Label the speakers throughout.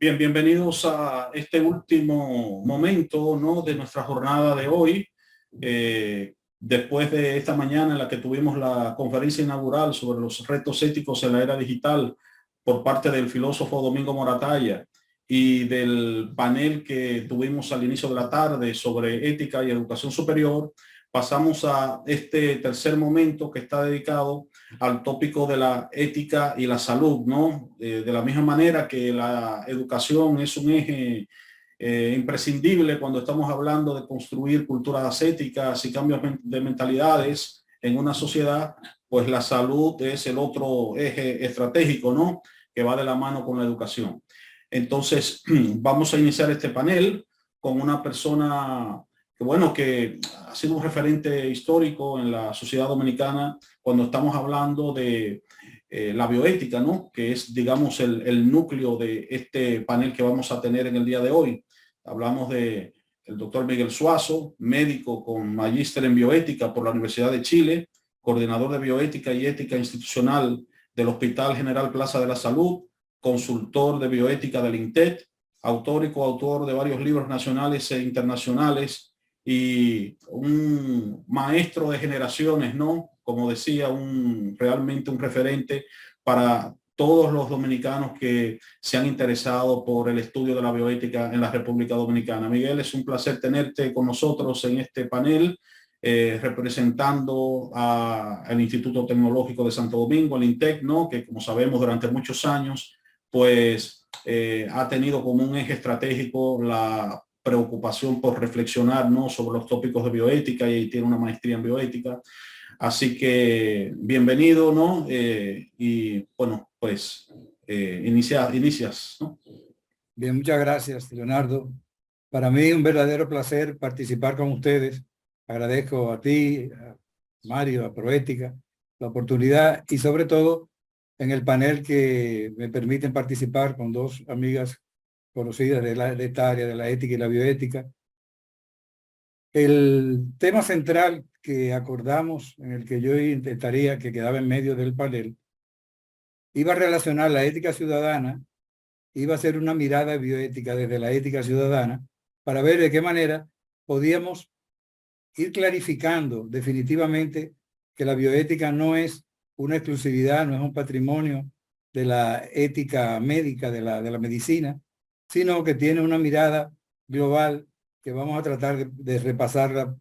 Speaker 1: Bien, bienvenidos a este último momento, ¿no?, de nuestra jornada de hoy. Después de esta mañana en la que tuvimos la conferencia inaugural sobre los retos éticos en la era digital por parte del filósofo Domingo Moratalla y del panel que tuvimos al inicio de la tarde sobre ética y educación superior, pasamos a este tercer momento que está dedicado al tópico de la ética y la salud, ¿no? De la misma manera que la educación es un eje imprescindible cuando estamos hablando de construir culturas éticas y cambios de mentalidades en una sociedad, pues la salud es el otro eje estratégico, ¿no?, que va de la mano con la educación. Entonces, vamos a iniciar este panel con una persona que ha sido un referente histórico en la sociedad dominicana cuando estamos hablando de la bioética, ¿no?, que es, digamos, el núcleo de este panel que vamos a tener en el día de hoy. Hablamos de el doctor Miguel Suazo, médico con magíster en bioética por la Universidad de Chile, coordinador de bioética y ética institucional del Hospital General Plaza de la Salud, consultor de bioética del INTET, autor y coautor de varios libros nacionales e internacionales y un maestro de generaciones, ¿no? Como decía, realmente un referente para todos los dominicanos que se han interesado por el estudio de la bioética en la República Dominicana. Miguel, es un placer tenerte con nosotros en este panel, representando al Instituto Tecnológico de Santo Domingo, el INTEC, ¿no?, que como sabemos durante muchos años, pues ha tenido como un eje estratégico la preocupación por reflexionar, ¿no?, sobre los tópicos de bioética, y tiene una maestría en bioética. Así que bienvenido, ¿no? Y bueno, pues inicias, ¿no?
Speaker 2: Bien, muchas gracias, Leonardo. Para mí un verdadero placer participar con ustedes. Agradezco a ti, a Mario, a Proética, la oportunidad y sobre todo en el panel que me permiten participar con dos amigas conocidas de esta área de la ética y la bioética. El tema central que acordamos, en el que yo intentaría que quedaba en medio del panel, iba a relacionar la ética ciudadana, iba a ser una mirada bioética desde la ética ciudadana para ver de qué manera podíamos ir clarificando definitivamente que la bioética no es una exclusividad, no es un patrimonio de la ética médica, de la medicina, sino que tiene una mirada global que vamos a tratar de repasarla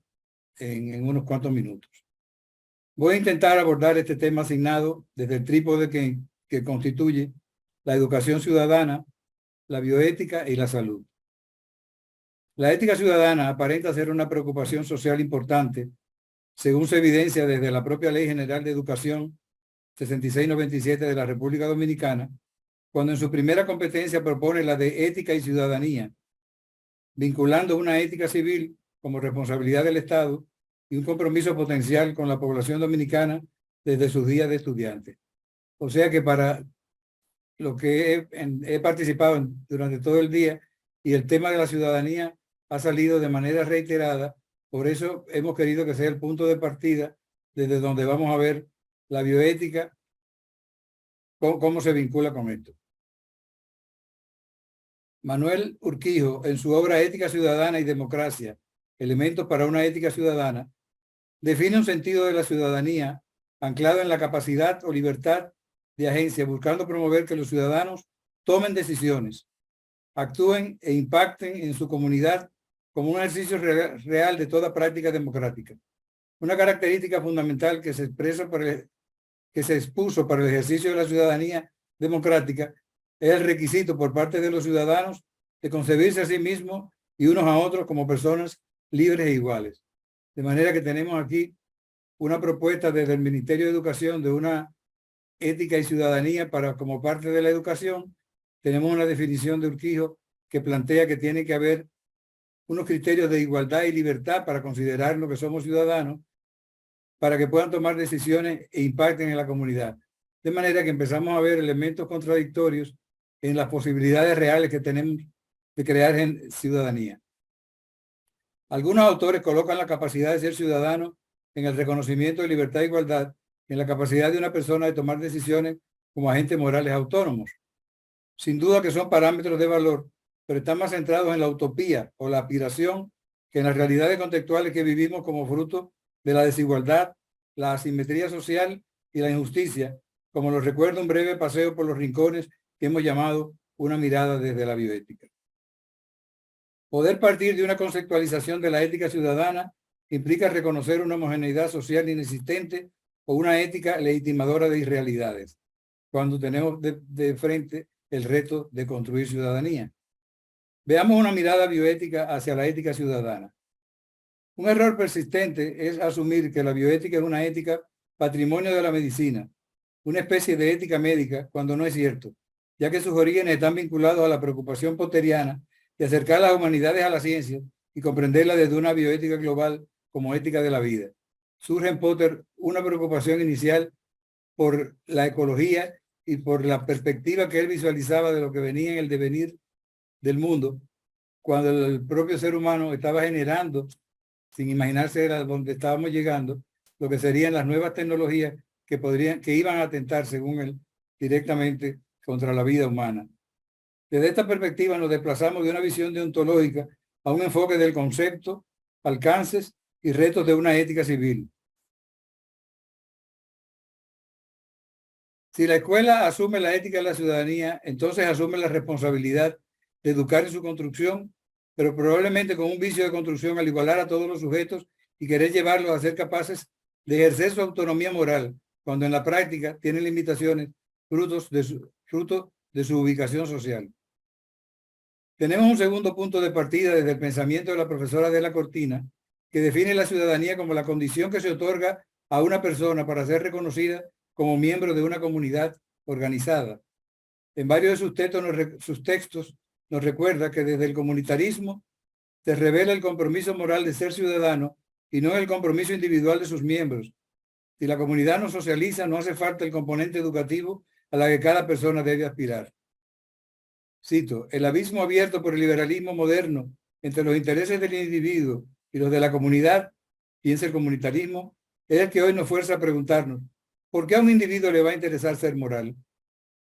Speaker 2: en unos cuantos minutos. Voy a intentar abordar este tema asignado desde el trípode que constituye la educación ciudadana, la bioética y la salud. La ética ciudadana aparenta ser una preocupación social importante, según se evidencia desde la propia Ley General de Educación 6697 de la República Dominicana, cuando en su primera competencia propone la de ética y ciudadanía, vinculando una ética civil como responsabilidad del Estado y un compromiso potencial con la población dominicana desde sus días de estudiantes. O sea que para lo que he participado durante todo el día, y el tema de la ciudadanía ha salido de manera reiterada, por eso hemos querido que sea el punto de partida desde donde vamos a ver la bioética, cómo se vincula con esto. Manuel Urquijo, en su obra Ética Ciudadana y Democracia, Elementos para una ética ciudadana, define un sentido de la ciudadanía anclado en la capacidad o libertad de agencia, buscando promover que los ciudadanos tomen decisiones, actúen e impacten en su comunidad como un ejercicio real de toda práctica democrática. Una característica fundamental que se expuso para el ejercicio de la ciudadanía democrática es el requisito por parte de los ciudadanos de concebirse a sí mismos y unos a otros como personas libres e iguales. De manera que tenemos aquí una propuesta desde el Ministerio de Educación de una ética y ciudadanía como parte de la educación. Tenemos una definición de Urquijo que plantea que tiene que haber unos criterios de igualdad y libertad para considerar lo que somos ciudadanos, para que puedan tomar decisiones e impacten en la comunidad. De manera que empezamos a ver elementos contradictorios en las posibilidades reales que tenemos de crear ciudadanía. Algunos autores colocan la capacidad de ser ciudadano en el reconocimiento de libertad e igualdad, en la capacidad de una persona de tomar decisiones como agentes morales autónomos. Sin duda que son parámetros de valor, pero están más centrados en la utopía o la aspiración que en las realidades contextuales que vivimos como fruto de la desigualdad, la asimetría social y la injusticia, como lo recuerda un breve paseo por los rincones que hemos llamado una mirada desde la bioética. Poder partir de una conceptualización de la ética ciudadana implica reconocer una homogeneidad social inexistente o una ética legitimadora de irrealidades, cuando tenemos de frente el reto de construir ciudadanía. Veamos una mirada bioética hacia la ética ciudadana. Un error persistente es asumir que la bioética es una ética patrimonio de la medicina, una especie de ética médica, cuando no es cierto, ya que sus orígenes están vinculados a la preocupación potteriana de acercar las humanidades a la ciencia y comprenderla desde una bioética global como ética de la vida. Surge en Potter una preocupación inicial por la ecología y por la perspectiva que él visualizaba de lo que venía en el devenir del mundo, cuando el propio ser humano estaba generando, sin imaginarse a dónde estábamos llegando, lo que serían las nuevas tecnologías que iban a atentar, según él, directamente contra la vida humana. Desde esta perspectiva nos desplazamos de una visión deontológica a un enfoque del concepto, alcances y retos de una ética civil. Si la escuela asume la ética de la ciudadanía, entonces asume la responsabilidad de educar en su construcción, pero probablemente con un vicio de construcción al igualar a todos los sujetos y querer llevarlos a ser capaces de ejercer su autonomía moral, cuando en la práctica tienen limitaciones fruto de su ubicación social. Tenemos un segundo punto de partida desde el pensamiento de la profesora de la Cortina, que define la ciudadanía como la condición que se otorga a una persona para ser reconocida como miembro de una comunidad organizada. En varios de sus textos nos recuerda que desde el comunitarismo se revela el compromiso moral de ser ciudadano y no el compromiso individual de sus miembros. Si la comunidad no socializa, no hace falta el componente educativo a la que cada persona debe aspirar. Cito, el abismo abierto por el liberalismo moderno entre los intereses del individuo y los de la comunidad, piensa el comunitarismo, es el que hoy nos fuerza a preguntarnos, ¿por qué a un individuo le va a interesar ser moral?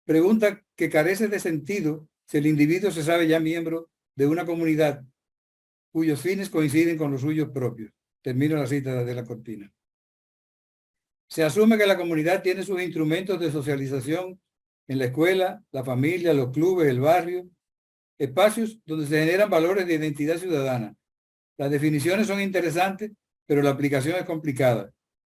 Speaker 2: Pregunta que carece de sentido si el individuo se sabe ya miembro de una comunidad cuyos fines coinciden con los suyos propios. Termino la cita de la Cortina. Se asume que la comunidad tiene sus instrumentos de socialización en la escuela, la familia, los clubes, el barrio, espacios donde se generan valores de identidad ciudadana. Las definiciones son interesantes, pero la aplicación es complicada,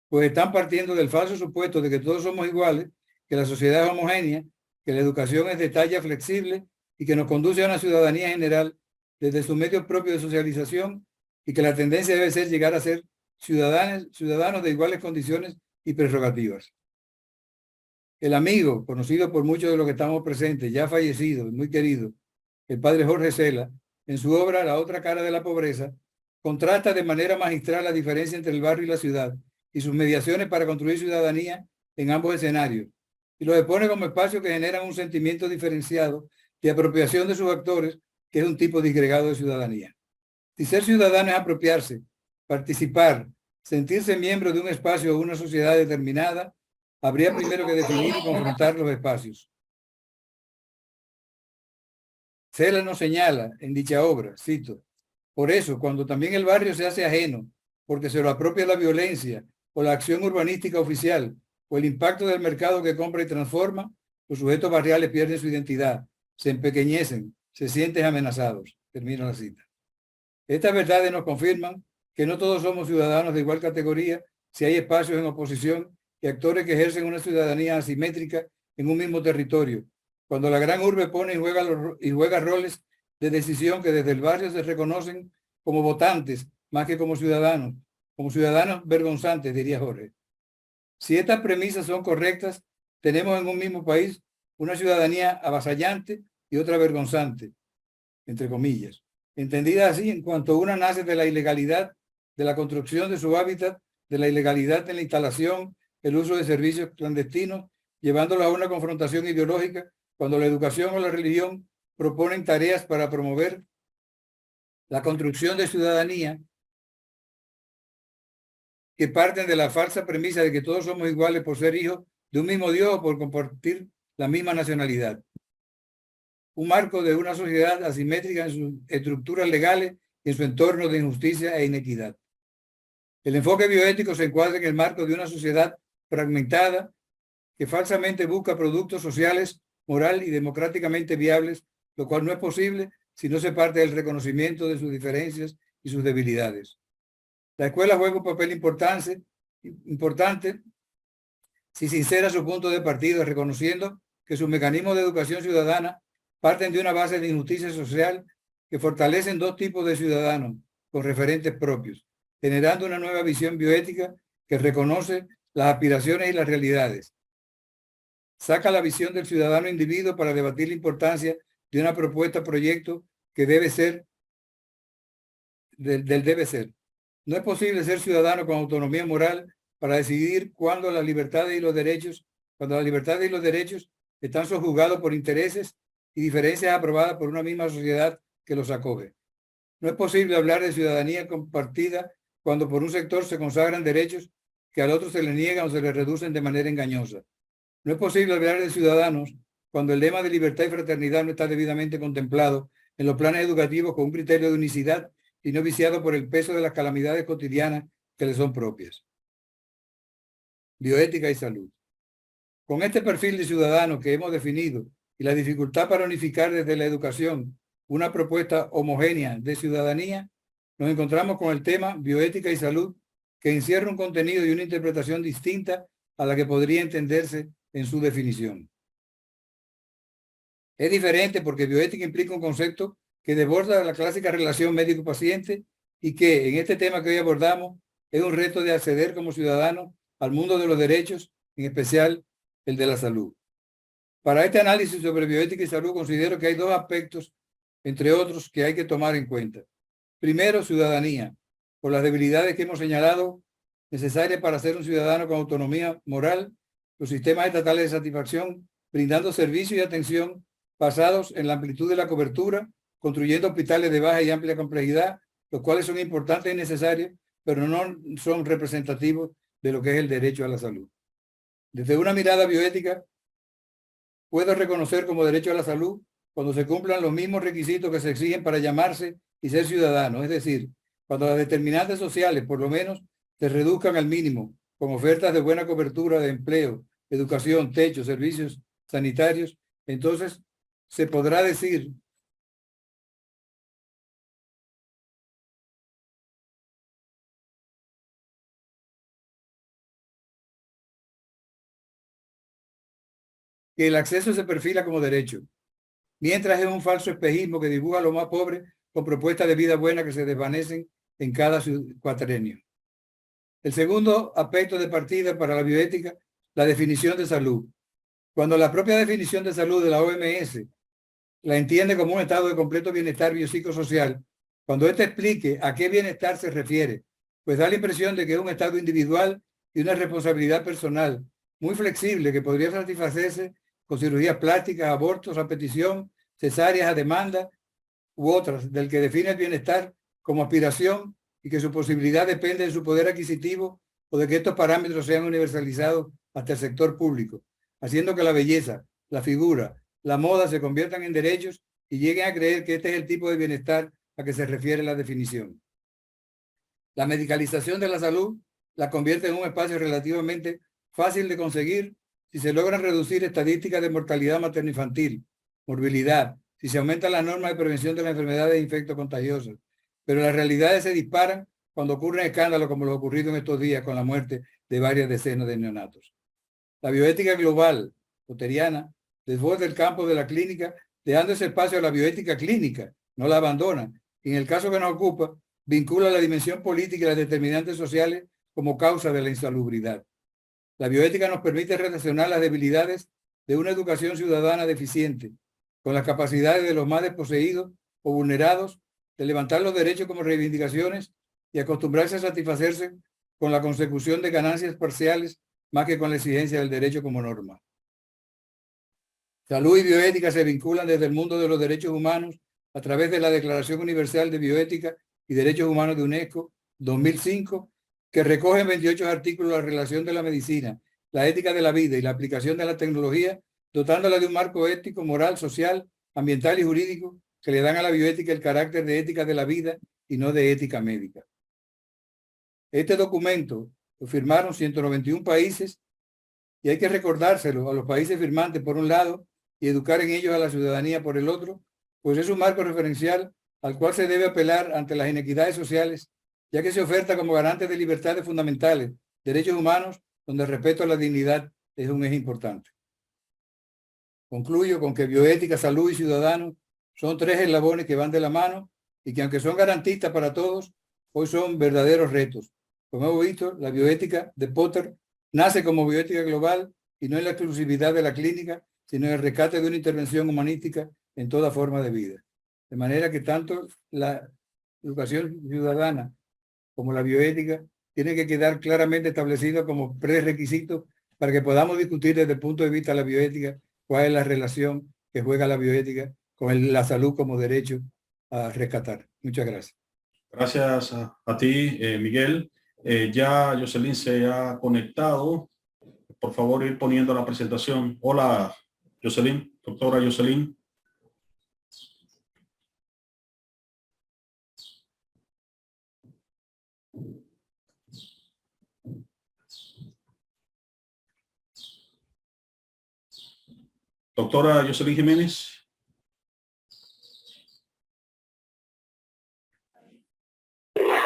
Speaker 2: pues están partiendo del falso supuesto de que todos somos iguales, que la sociedad es homogénea, que la educación es de talla flexible y que nos conduce a una ciudadanía general desde sus medios propios de socialización y que la tendencia debe ser llegar a ser ciudadanos de iguales condiciones y prerrogativas. El amigo, conocido por muchos de los que estamos presentes, ya fallecido y muy querido, el padre Jorge Cela, en su obra La otra cara de la pobreza, contrasta de manera magistral la diferencia entre el barrio y la ciudad y sus mediaciones para construir ciudadanía en ambos escenarios, y lo expone como espacios que generan un sentimiento diferenciado de apropiación de sus actores, que es un tipo disgregado de ciudadanía. Si ser ciudadano es apropiarse, participar, sentirse miembro de un espacio o una sociedad determinada, habría primero que definir y confrontar los espacios. Cela nos señala en dicha obra, cito, por eso, cuando también el barrio se hace ajeno, porque se lo apropia la violencia o la acción urbanística oficial, o el impacto del mercado que compra y transforma, los sujetos barriales pierden su identidad, se empequeñecen, se sienten amenazados. Termino la cita. Estas verdades nos confirman que no todos somos ciudadanos de igual categoría si hay espacios en oposición y actores que ejercen una ciudadanía asimétrica en un mismo territorio, cuando la gran urbe pone y juega roles de decisión que desde el barrio se reconocen como votantes más que como ciudadanos vergonzantes, diría Jorge. Si estas premisas son correctas, tenemos en un mismo país una ciudadanía avasallante y otra vergonzante, entre comillas, entendida así en cuanto una nace de la ilegalidad de la construcción de su hábitat, de la ilegalidad en la instalación, el uso de servicios clandestinos, llevándolo a una confrontación ideológica cuando la educación o la religión proponen tareas para promover la construcción de ciudadanía que parten de la falsa premisa de que todos somos iguales por ser hijos de un mismo Dios o por compartir la misma nacionalidad. un marco de una sociedad asimétrica en sus estructuras legales y en su entorno de injusticia e inequidad. El enfoque bioético se encuadra en el marco de una sociedad fragmentada que falsamente busca productos sociales, moral y democráticamente viables, lo cual no es posible si no se parte del reconocimiento de sus diferencias y sus debilidades. La escuela juega un papel importante si sincera su punto de partida, reconociendo que sus mecanismos de educación ciudadana parten de una base de injusticia social que fortalecen dos tipos de ciudadanos con referentes propios, generando una nueva visión bioética que reconoce las aspiraciones y las realidades. Saca la visión del ciudadano individuo para debatir la importancia de una propuesta proyecto que debe ser del debe ser. No es posible ser ciudadano con autonomía moral para decidir cuando las libertades y los derechos están sojuzgados por intereses y diferencias aprobadas por una misma sociedad que los acoge. No es posible hablar de ciudadanía compartida cuando por un sector se consagran derechos que al otro se le niegan o se le reducen de manera engañosa. No es posible hablar de ciudadanos cuando el lema de libertad y fraternidad no está debidamente contemplado en los planes educativos con un criterio de unicidad y no viciado por el peso de las calamidades cotidianas que le son propias. Bioética y salud. Con este perfil de ciudadano que hemos definido y la dificultad para unificar desde la educación una propuesta homogénea de ciudadanía, nos encontramos con el tema bioética y salud, que encierra un contenido y una interpretación distinta a la que podría entenderse en su definición. Es diferente porque bioética implica un concepto que desborda la clásica relación médico-paciente y que en este tema que hoy abordamos es un reto de acceder como ciudadano al mundo de los derechos, en especial el de la salud. Para este análisis sobre bioética y salud considero que hay dos aspectos, entre otros, que hay que tomar en cuenta. Primero, ciudadanía, por las debilidades que hemos señalado necesarias para ser un ciudadano con autonomía moral, los sistemas estatales de satisfacción, brindando servicio y atención basados en la amplitud de la cobertura, construyendo hospitales de baja y amplia complejidad, los cuales son importantes y necesarios, pero no son representativos de lo que es el derecho a la salud. Desde una mirada bioética, puedo reconocer como derecho a la salud cuando se cumplan los mismos requisitos que se exigen para llamarse y ser ciudadano, es decir, cuando las determinantes sociales, por lo menos, se reduzcan al mínimo, con ofertas de buena cobertura de empleo, educación, techo, servicios sanitarios, entonces se podrá decir que el acceso se perfila como derecho, mientras es un falso espejismo que dibuja a los más pobres con propuestas de vida buena que se desvanecen en cada cuatrenio. El segundo aspecto de partida para la bioética, la definición de salud. Cuando la propia definición de salud de la OMS la entiende como un estado de completo bienestar biopsicosocial, cuando éste explique a qué bienestar se refiere, pues da la impresión de que es un estado individual y una responsabilidad personal muy flexible que podría satisfacerse con cirugías plásticas, abortos a petición, cesáreas a demanda u otras, del que define el bienestar como aspiración y que su posibilidad depende de su poder adquisitivo o de que estos parámetros sean universalizados hasta el sector público, haciendo que la belleza, la figura, la moda se conviertan en derechos y lleguen a creer que este es el tipo de bienestar a que se refiere la definición. La medicalización de la salud la convierte en un espacio relativamente fácil de conseguir si se logran reducir estadísticas de mortalidad materno-infantil, morbilidad, si se aumentan las normas de prevención de las enfermedades e infectos contagiosos. Pero las realidades se disparan cuando ocurren escándalos como lo ocurrido en estos días con la muerte de varias decenas de neonatos. La bioética global, poteriana, desborda el campo de la clínica, dejando ese espacio a la bioética clínica, no la abandona. Y en el caso que nos ocupa, vincula la dimensión política y las determinantes sociales como causa de la insalubridad. La bioética nos permite relacionar las debilidades de una educación ciudadana deficiente con las capacidades de los más desposeídos o vulnerados de levantar los derechos como reivindicaciones y acostumbrarse a satisfacerse con la consecución de ganancias parciales más que con la exigencia del derecho como norma. Salud y bioética se vinculan desde el mundo de los derechos humanos a través de la Declaración Universal de Bioética y Derechos Humanos de UNESCO 2005, que recoge en 28 artículos la relación de la medicina, la ética de la vida y la aplicación de la tecnología, dotándola de un marco ético, moral, social, ambiental y jurídico que le dan a la bioética el carácter de ética de la vida y no de ética médica. Este documento lo firmaron 191 países y hay que recordárselo a los países firmantes por un lado y educar en ellos a la ciudadanía por el otro, pues es un marco referencial al cual se debe apelar ante las inequidades sociales, ya que se oferta como garante de libertades fundamentales, derechos humanos, donde el respeto a la dignidad es un eje importante. Concluyo con que bioética, salud y ciudadanos son tres eslabones que van de la mano y que aunque son garantistas para todos, hoy son verdaderos retos. Como hemos visto, la bioética de Potter nace como bioética global y no en la exclusividad de la clínica, sino en el rescate de una intervención humanística en toda forma de vida. De manera que tanto la educación ciudadana como la bioética tienen que quedar claramente establecidos como prerequisitos para que podamos discutir desde el punto de vista de la bioética cuál es la relación que juega la bioética con la salud como derecho a rescatar. Muchas gracias.
Speaker 1: Gracias a ti, Miguel. Ya Jocelyn se ha conectado. Por favor, ir poniendo la presentación. Hola, Jocelyn, doctora Jocelyn. Doctora Jocelyn Jiménez.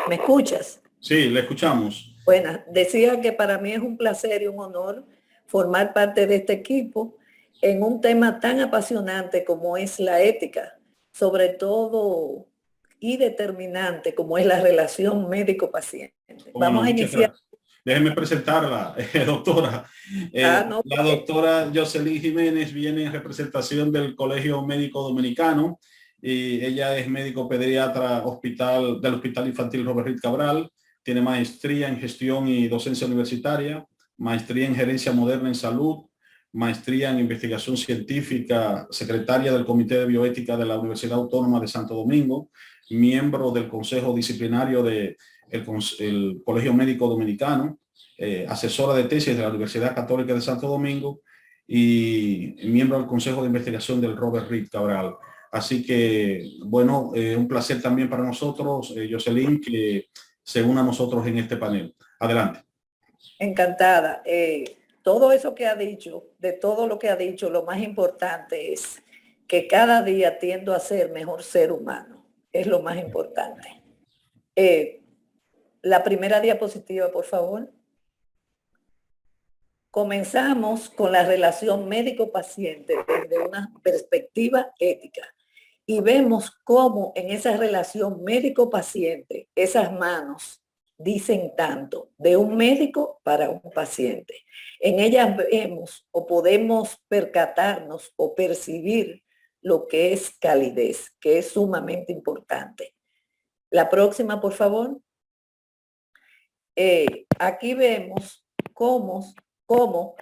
Speaker 3: ¿Me escuchas?
Speaker 1: Sí, le escuchamos.
Speaker 3: Bueno, decía que para mí es un placer y un honor formar parte de este equipo en un tema tan apasionante como es la ética, sobre todo y determinante como es la relación médico-paciente. Vamos a iniciar.
Speaker 1: Déjeme presentarla, doctora. La doctora Jocelyn Jiménez viene en representación del Colegio Médico Dominicano y ella es médico pediatra del Hospital Infantil Robert Reed Cabral. Tiene maestría en gestión y docencia universitaria, maestría en gerencia moderna en salud, maestría en investigación científica, secretaria del Comité de Bioética de la Universidad Autónoma de Santo Domingo, miembro del Consejo Disciplinario del Colegio Médico Dominicano, asesora de tesis de la Universidad Católica de Santo Domingo y miembro del Consejo de Investigación del Robert Reed Cabral. Así que, bueno, un placer también para nosotros, Jocelyn, que se una a nosotros en este panel. Adelante.
Speaker 3: Encantada. Todo eso que ha dicho, de todo lo que ha dicho, lo más importante es que cada día tiendo a ser mejor ser humano. Es lo más importante. La primera diapositiva, por favor. Comenzamos con la relación médico-paciente desde una perspectiva ética. Y vemos cómo en esa relación médico-paciente, esas manos dicen tanto de un médico para un paciente. En ellas vemos o podemos percatarnos o percibir lo que es calidez, que es sumamente importante. La próxima, por favor. Aquí vemos cómo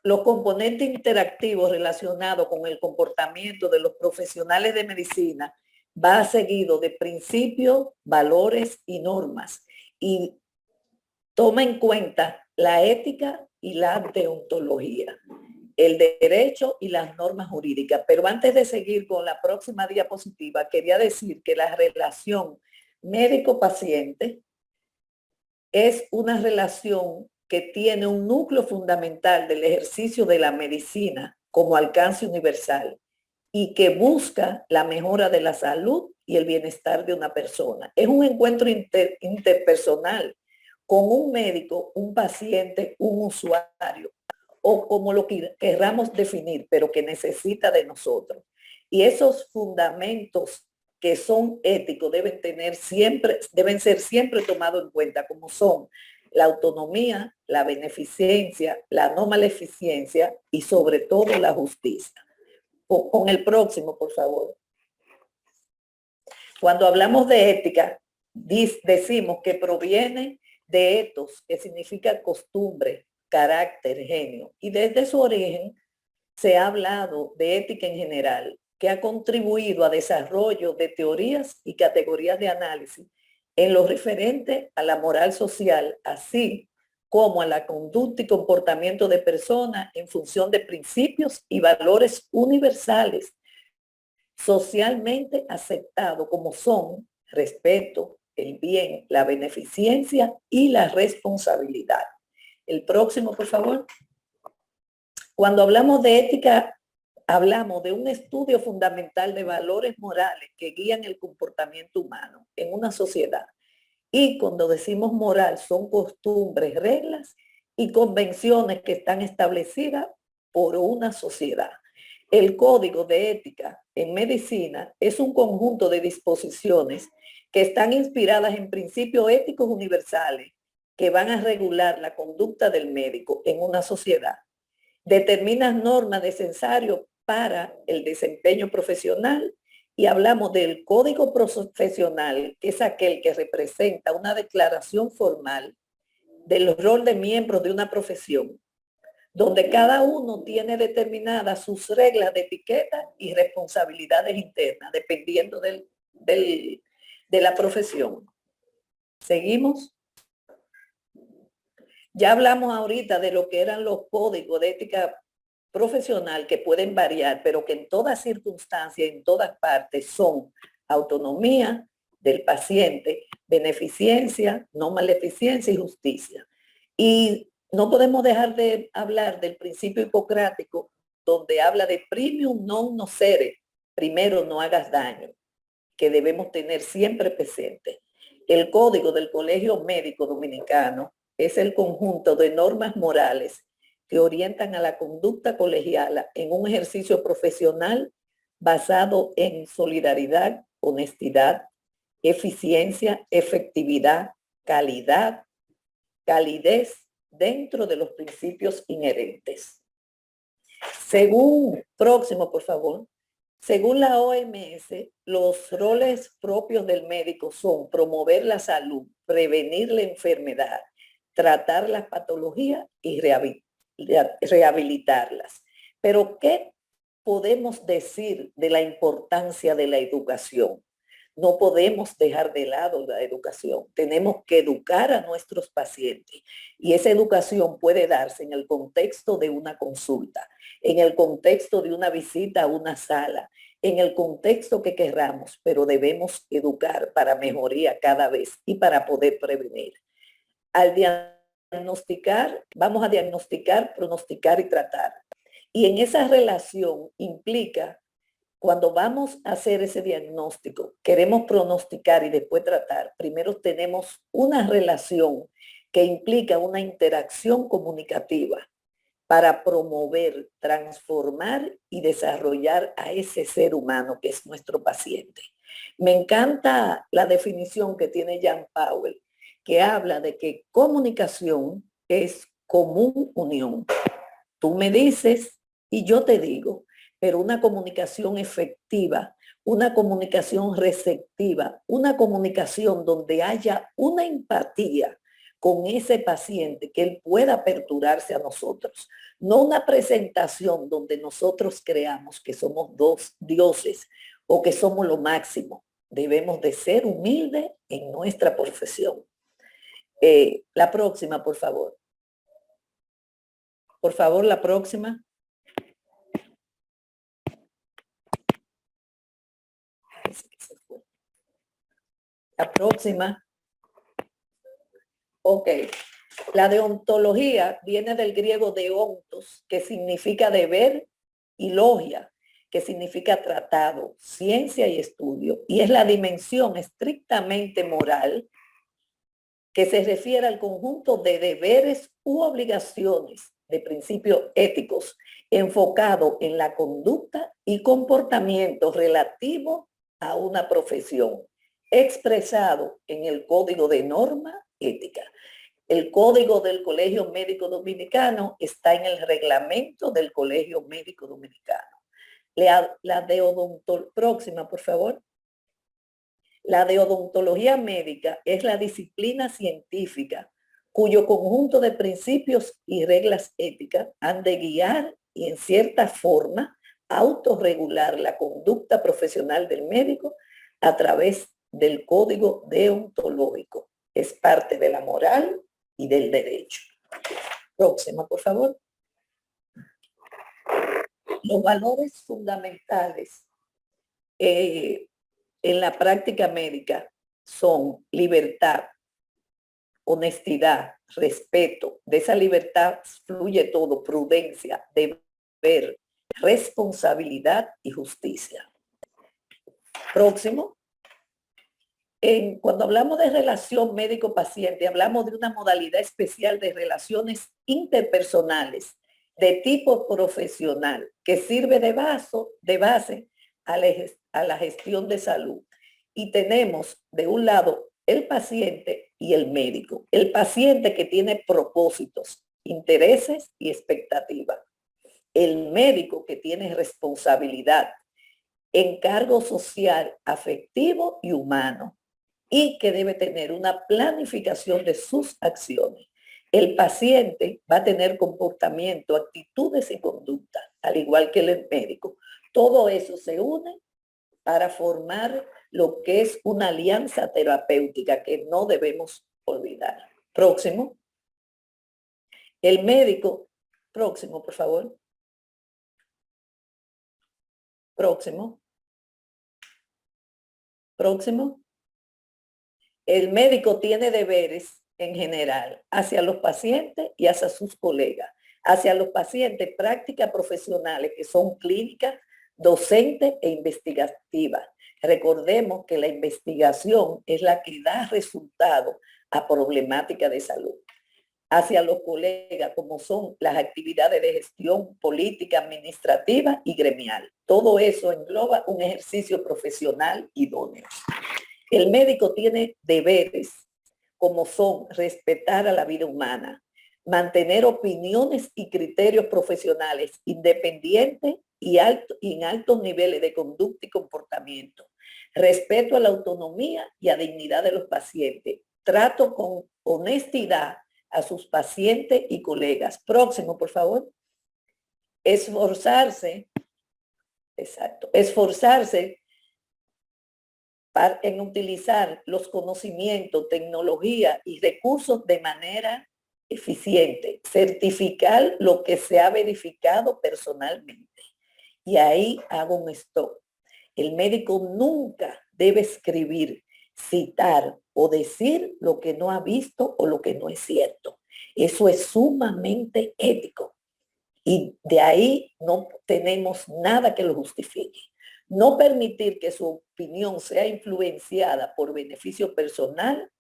Speaker 3: los componentes interactivos relacionados con el comportamiento de los profesionales de medicina va seguido de principios, valores y normas y toma en cuenta la ética y la deontología, el derecho y las normas jurídicas. Pero antes de seguir con la próxima diapositiva, quería decir que la relación médico-paciente es una relación que tiene un núcleo fundamental del ejercicio de la medicina como alcance universal y que busca la mejora de la salud y el bienestar de una persona. Es un encuentro interpersonal con un médico, un paciente, un usuario, o como lo querramos definir, pero que necesita de nosotros. Y esos fundamentos que son éticos deben ser siempre tomados en cuenta, como son la autonomía, la beneficencia, la no maleficencia y sobre todo la justicia. Con el próximo, por favor. Cuando hablamos de ética, decimos que proviene de ethos, que significa costumbre, carácter, genio. Y desde su origen se ha hablado de ética en general, que ha contribuido a desarrollo de teorías y categorías de análisis en lo referente a la moral social, así como a la conducta y comportamiento de personas en función de principios y valores universales, socialmente aceptados como son respeto, el bien, la beneficencia y la responsabilidad. El próximo, por favor. Cuando hablamos de ética, hablamos de un estudio fundamental de valores morales que guían el comportamiento humano en una sociedad. Y cuando decimos moral, son costumbres, reglas y convenciones que están establecidas por una sociedad. El código de ética en medicina es un conjunto de disposiciones que están inspiradas en principios éticos universales que van a regular la conducta del médico en una sociedad. Determina normas necesarias para el desempeño profesional y hablamos del código profesional, que es aquel que representa una declaración formal del rol de miembros de una profesión, donde cada uno tiene determinadas sus reglas de etiqueta y responsabilidades internas, dependiendo de la profesión. ¿Seguimos? Ya hablamos ahorita de lo que eran los códigos de ética profesional que pueden variar, pero que en todas circunstancias, en todas partes, son autonomía del paciente, beneficencia, no maleficencia y justicia. Y no podemos dejar de hablar del principio hipocrático, donde habla de primum non nocere, primero no hagas daño, que debemos tener siempre presente. El código del Colegio Médico Dominicano es el conjunto de normas morales que orientan a la conducta colegiala en un ejercicio profesional basado en solidaridad, honestidad, eficiencia, efectividad, calidad, calidez dentro de los principios inherentes. Según, próximo por favor, según la OMS, los roles propios del médico son promover la salud, prevenir la enfermedad, tratar las patologías y rehabilitarlas. Pero, ¿qué podemos decir de la importancia de la educación? No podemos dejar de lado la educación. Tenemos que educar a nuestros pacientes y esa educación puede darse en el contexto de una consulta, en el contexto de una visita a una sala, en el contexto que queramos, pero debemos educar para mejoría cada vez y para poder prevenir. Al diagnosticar, vamos a diagnosticar, pronosticar y tratar. Y en esa relación implica, cuando vamos a hacer ese diagnóstico, queremos pronosticar y después tratar, primero tenemos una relación que implica una interacción comunicativa para promover, transformar y desarrollar a ese ser humano que es nuestro paciente. Me encanta la definición que tiene Jean Powell, que habla de que comunicación es común unión. Tú me dices y yo te digo, pero una comunicación efectiva, una comunicación receptiva, una comunicación donde haya una empatía con ese paciente, que él pueda aperturarse a nosotros. No una presentación donde nosotros creamos que somos dos dioses o que somos lo máximo. Debemos de ser humildes en nuestra profesión. La próxima, por favor. Por favor, la próxima. La próxima. Ok. La deontología viene del griego deontos, que significa deber, y logia, que significa tratado, ciencia y estudio. Y es la dimensión estrictamente moral que se refiere al conjunto de deberes u obligaciones de principios éticos enfocado en la conducta y comportamiento relativo a una profesión, expresado en el Código de Norma Ética. El Código del Colegio Médico Dominicano está en el reglamento del Colegio Médico Dominicano. La próxima, por favor. La deodontología médica es la disciplina científica cuyo conjunto de principios y reglas éticas han de guiar y en cierta forma autorregular la conducta profesional del médico a través del código deontológico. Es parte de la moral y del derecho. Próxima, por favor. Los valores fundamentales en la práctica médica son libertad, honestidad, respeto. De esa libertad fluye todo: prudencia, deber, responsabilidad y justicia. Próximo. Cuando hablamos de relación médico-paciente, hablamos de una modalidad especial de relaciones interpersonales de tipo profesional que sirve de base a la gestión de salud. Y tenemos de un lado el paciente y el médico. El paciente, que tiene propósitos, intereses y expectativas. El médico, que tiene responsabilidad, encargo social, afectivo y humano, y que debe tener una planificación de sus acciones. El paciente va a tener comportamiento, actitudes y conducta, al igual que el médico. Todo eso se une para formar lo que es una alianza terapéutica que no debemos olvidar. Próximo. El médico, próximo, por favor. Próximo. Próximo. El médico tiene deberes en general hacia los pacientes y hacia sus colegas. Hacia los pacientes, prácticas profesionales que son clínicas, docentes e investigativas. Recordemos que la investigación es la que da resultado a problemáticas de salud. Hacia los colegas, como son las actividades de gestión política, administrativa y gremial. Todo eso engloba un ejercicio profesional idóneo. El médico tiene deberes como son respetar a la vida humana, mantener opiniones y criterios profesionales independientes y en altos niveles de conducta y comportamiento, respeto a la autonomía y a dignidad de los pacientes, trato con honestidad a sus pacientes y colegas. Próximo, por favor. Esforzarse en utilizar los conocimientos, tecnología y recursos de manera eficiente, certificar lo que se ha verificado personalmente. Y ahí hago un stop. El médico nunca debe escribir, citar o decir lo que no ha visto o lo que no es cierto. Eso es sumamente ético. Y de ahí no tenemos nada que lo justifique. No permitir que su opinión sea influenciada por beneficio personal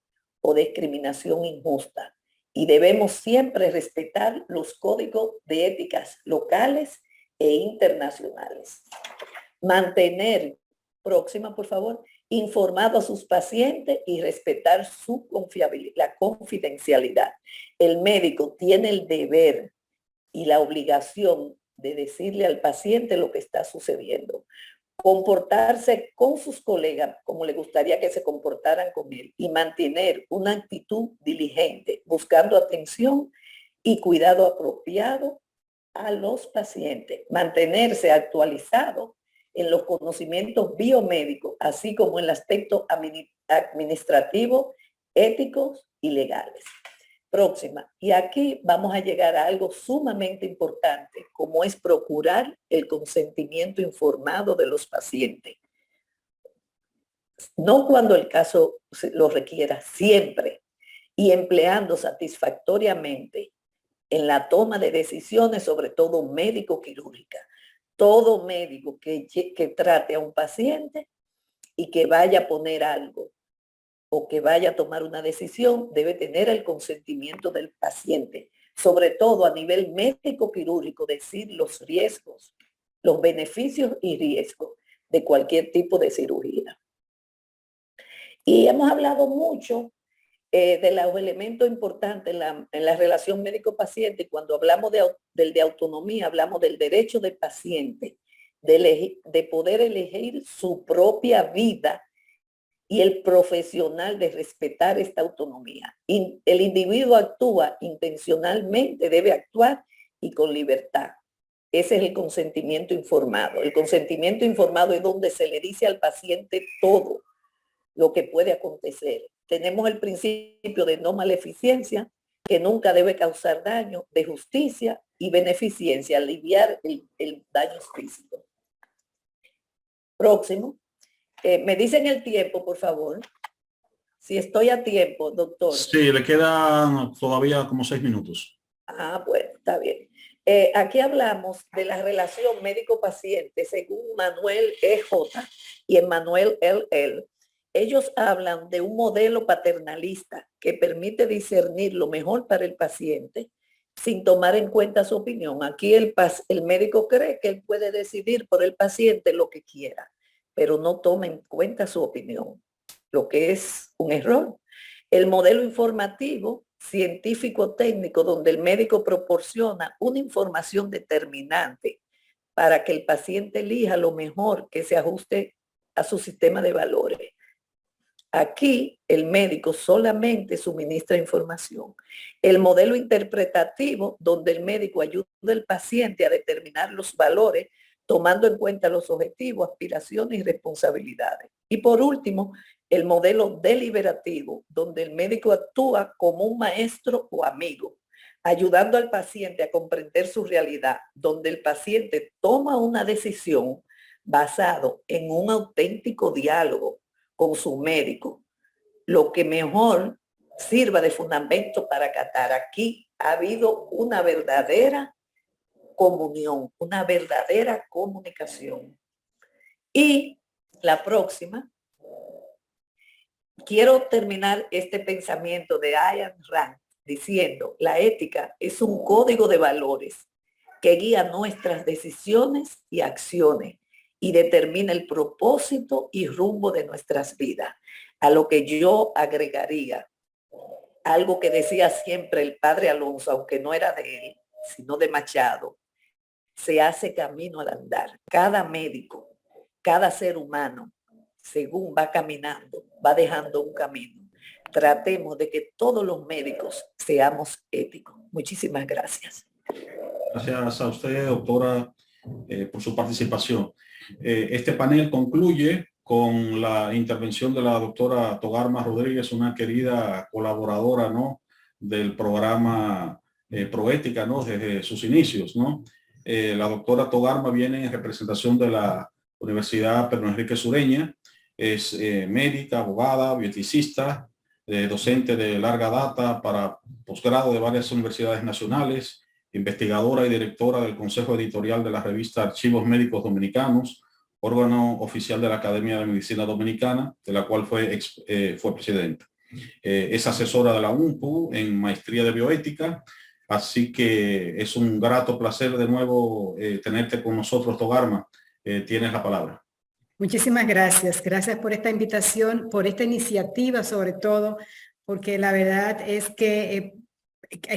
Speaker 3: o discriminación injusta. Y debemos siempre respetar los códigos de éticas locales e internacionales. Mantener, próxima por favor, informado a sus pacientes y respetar su la confidencialidad. El médico tiene el deber y la obligación de decirle al paciente lo que está sucediendo. Comportarse con sus colegas como le gustaría que se comportaran con él y mantener una actitud diligente, buscando atención y cuidado apropiado a los pacientes. Mantenerse actualizado en los conocimientos biomédicos, así como en el aspecto administrativo, éticos y legales. Próxima. Y aquí vamos a llegar a algo sumamente importante, como es procurar el consentimiento informado de los pacientes. No cuando el caso lo requiera, siempre. Y empleando satisfactoriamente en la toma de decisiones, sobre todo médico-quirúrgica. Todo médico que trate a un paciente y que vaya a poner algo o que vaya a tomar una decisión, debe tener el consentimiento del paciente, sobre todo a nivel médico-quirúrgico, decir los riesgos, los beneficios y riesgos de cualquier tipo de cirugía. Y hemos hablado mucho de los elementos importantes en la relación médico-paciente. Cuando hablamos del de autonomía, hablamos del derecho del paciente, de poder elegir su propia vida, y el profesional de respetar esta autonomía. El individuo actúa intencionalmente, debe actuar y con libertad. Ese es el consentimiento informado. El consentimiento informado es donde se le dice al paciente todo lo que puede acontecer. Tenemos el principio de no maleficencia, que nunca debe causar daño, de justicia y beneficencia, aliviar el daño físico. Próximo. Me dicen el tiempo, por favor. Si estoy a tiempo, doctor.
Speaker 1: Sí, le quedan todavía como 6 minutos.
Speaker 3: Ah, bueno, está bien. Aquí hablamos de la relación médico-paciente según Manuel E.J. y Emmanuel L.L. Ellos hablan de un modelo paternalista que permite discernir lo mejor para el paciente sin tomar en cuenta su opinión. Aquí el médico cree que él puede decidir por el paciente lo que quiera, pero no toma en cuenta su opinión, lo que es un error. El modelo informativo científico-técnico, donde el médico proporciona una información determinante para que el paciente elija lo mejor que se ajuste a su sistema de valores. Aquí el médico solamente suministra información. El modelo interpretativo, donde el médico ayuda al paciente a determinar los valores, tomando en cuenta los objetivos, aspiraciones y responsabilidades. Y por último, el modelo deliberativo, donde el médico actúa como un maestro o amigo, ayudando al paciente a comprender su realidad, donde el paciente toma una decisión basado en un auténtico diálogo con su médico, lo que mejor sirva de fundamento para acatar. Aquí ha habido una verdadera comunión, una verdadera comunicación. Y la próxima, quiero terminar este pensamiento de Ayn Rand diciendo, la ética es un código de valores que guía nuestras decisiones y acciones y determina el propósito y rumbo de nuestras vidas. A lo que yo agregaría algo que decía siempre el padre Alonso, aunque no era de él, sino de Machado: se hace camino al andar. Cada médico, cada ser humano, según va caminando, va dejando un camino. Tratemos de que todos los médicos seamos éticos. Muchísimas gracias.
Speaker 1: Gracias a usted, doctora, por su participación. Este panel concluye con la intervención de la doctora Togarma Rodríguez, una querida colaboradora, ¿no?, del programa Proética, ¿no?, desde sus inicios, ¿no? La doctora Togarma viene en representación de la Universidad Pedro Enrique Sureña, es médica, abogada, bioeticista, docente de larga data para posgrado de varias universidades nacionales, investigadora y directora del Consejo Editorial de la revista Archivos Médicos Dominicanos, órgano oficial de la Academia de Medicina Dominicana, de la cual fue presidenta. Es asesora de la UNPU en maestría de bioética, así que es un grato placer de nuevo tenerte con nosotros, Togarma. Tienes la palabra.
Speaker 4: Muchísimas gracias. Gracias por esta invitación, por esta iniciativa sobre todo, porque la verdad es que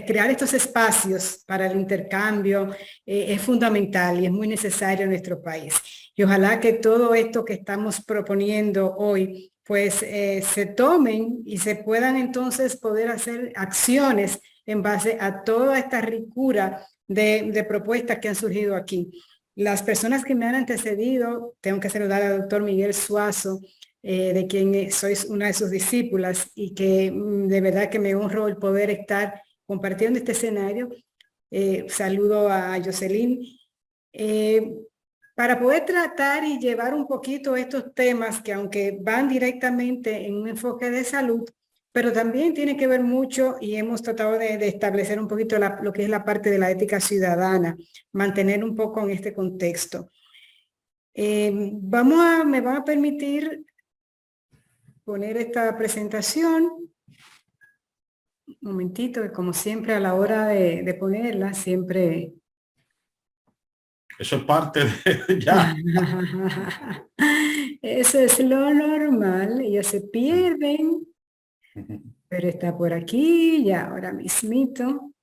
Speaker 4: crear estos espacios para el intercambio es fundamental y es muy necesario en nuestro país. Y ojalá que todo esto que estamos proponiendo hoy, pues se tomen y se puedan entonces poder hacer acciones en base a toda esta ricura de propuestas que han surgido aquí. Las personas que me han antecedido, tengo que saludar al doctor Miguel Suazo, de quien soy una de sus discípulas y que de verdad que me honro el poder estar compartiendo este escenario. Saludo a Jocelyn. Para poder tratar y llevar un poquito estos temas que aunque van directamente en un enfoque de salud, pero también tiene que ver mucho y hemos tratado de establecer un poquito lo que es la parte de la ética ciudadana, mantener un poco en este contexto. Me van a permitir poner esta presentación. Un momentito, que como siempre a la hora de ponerla, siempre...
Speaker 1: Eso es parte de ya.
Speaker 4: Eso es lo normal, ellos se pierden. Pero está por aquí, ya ahora mismito.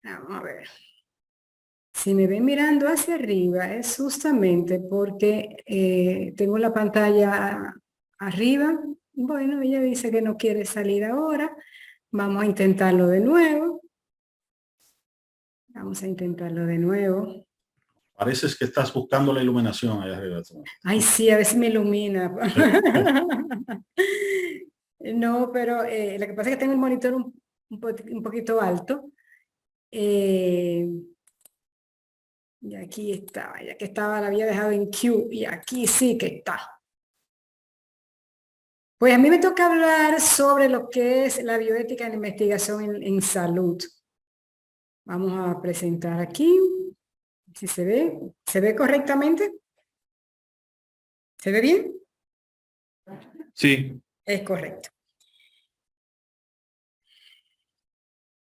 Speaker 4: Vamos a ver. Si me ven mirando hacia arriba es justamente porque tengo la pantalla arriba. Bueno, ella dice que no quiere salir ahora. Vamos a intentarlo de nuevo. Vamos a intentarlo de nuevo.
Speaker 1: Parece que estás buscando la iluminación allá arriba.
Speaker 4: Ay, sí, a ver si me ilumina. No, pero lo que pasa es que tengo el monitor un poquito alto. Y aquí estaba, ya que estaba, la había dejado en Q y aquí sí que está. Pues a mí me toca hablar sobre lo que es la bioética en la investigación en salud. Vamos a presentar aquí, si se ve. ¿Se ve correctamente? ¿Se ve bien?
Speaker 1: Sí.
Speaker 4: Es correcto.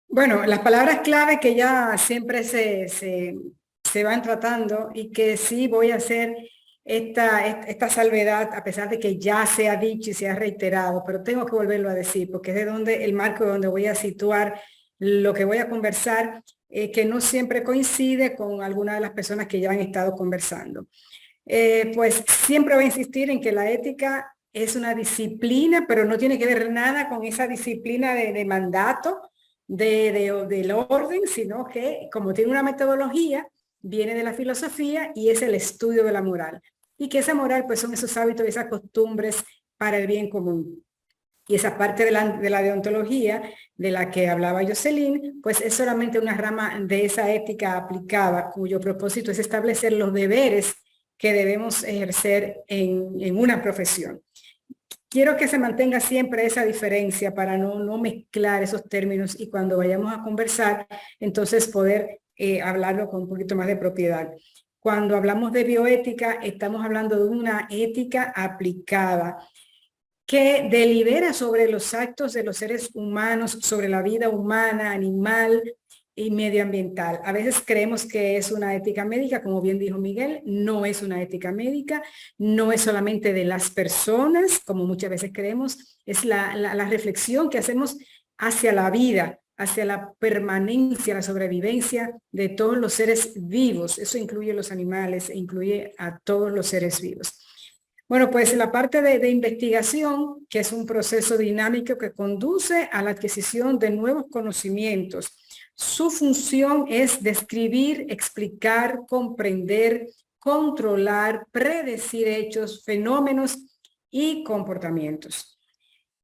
Speaker 4: Bueno, las palabras clave que ya siempre se van tratando y que sí voy a hacer esta salvedad, a pesar de que ya se ha dicho y se ha reiterado, pero tengo que volverlo a decir porque es de donde el marco de donde voy a situar lo que voy a conversar, que no siempre coincide con algunas de las personas que ya han estado conversando. Pues siempre voy a insistir en que la ética es una disciplina, pero no tiene que ver nada con esa disciplina de mandato, del orden, sino que como tiene una metodología, viene de la filosofía y es el estudio de la moral. Y que esa moral pues son esos hábitos y esas costumbres para el bien común. Y esa parte de la deontología de la que hablaba Jocelyn, pues es solamente una rama de esa ética aplicada, cuyo propósito es establecer los deberes que debemos ejercer en una profesión. Quiero que se mantenga siempre esa diferencia para no mezclar esos términos y cuando vayamos a conversar, entonces poder hablarlo con un poquito más de propiedad. Cuando hablamos de bioética, estamos hablando de una ética aplicada que delibera sobre los actos de los seres humanos, sobre la vida humana, animal y medioambiental. A veces creemos que es una ética médica, como bien dijo Miguel, no es una ética médica, no es solamente de las personas, como muchas veces creemos, es la reflexión que hacemos hacia la vida, hacia la permanencia, la sobrevivencia de todos los seres vivos. Eso incluye los animales, incluye a todos los seres vivos. Bueno, pues la parte de investigación, que es un proceso dinámico que conduce a la adquisición de nuevos conocimientos. Su función es describir, explicar, comprender, controlar, predecir hechos, fenómenos y comportamientos.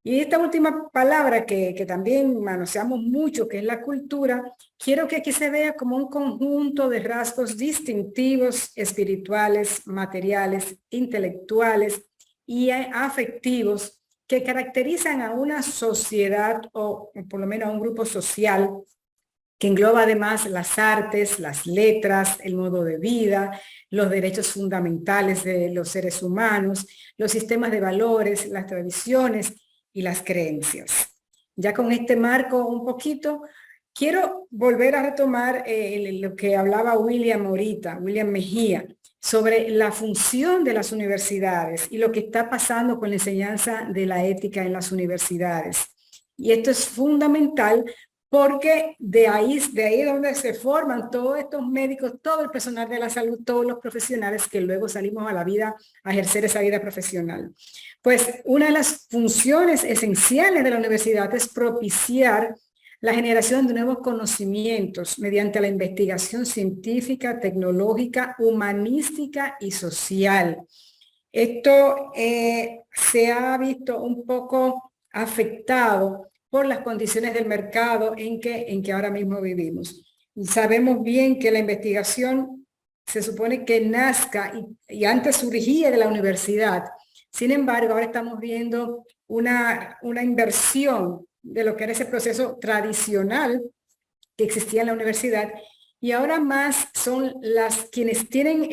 Speaker 4: Y esta última palabra que también manoseamos mucho, que es la cultura, quiero que aquí se vea como un conjunto de rasgos distintivos, espirituales, materiales, intelectuales y afectivos que caracterizan a una sociedad o por lo menos a un grupo social que engloba además las artes, las letras, el modo de vida, los derechos fundamentales de los seres humanos, los sistemas de valores, las tradiciones y las creencias. Ya con este marco un poquito, quiero volver a retomar lo que hablaba William Mejía, sobre la función de las universidades y lo que está pasando con la enseñanza de la ética en las universidades. Y esto es fundamental porque de ahí es donde se forman todos estos médicos, todo el personal de la salud, todos los profesionales que luego salimos a la vida a ejercer esa vida profesional. Pues una de las funciones esenciales de la universidad es propiciar la generación de nuevos conocimientos mediante la investigación científica, tecnológica, humanística y social. Esto se ha visto un poco afectado por las condiciones del mercado en que ahora mismo vivimos. Sabemos bien que la investigación se supone que nazca y antes surgía de la universidad. Sin embargo, ahora estamos viendo una inversión de lo que era ese proceso tradicional que existía en la universidad y ahora más son quienes tienen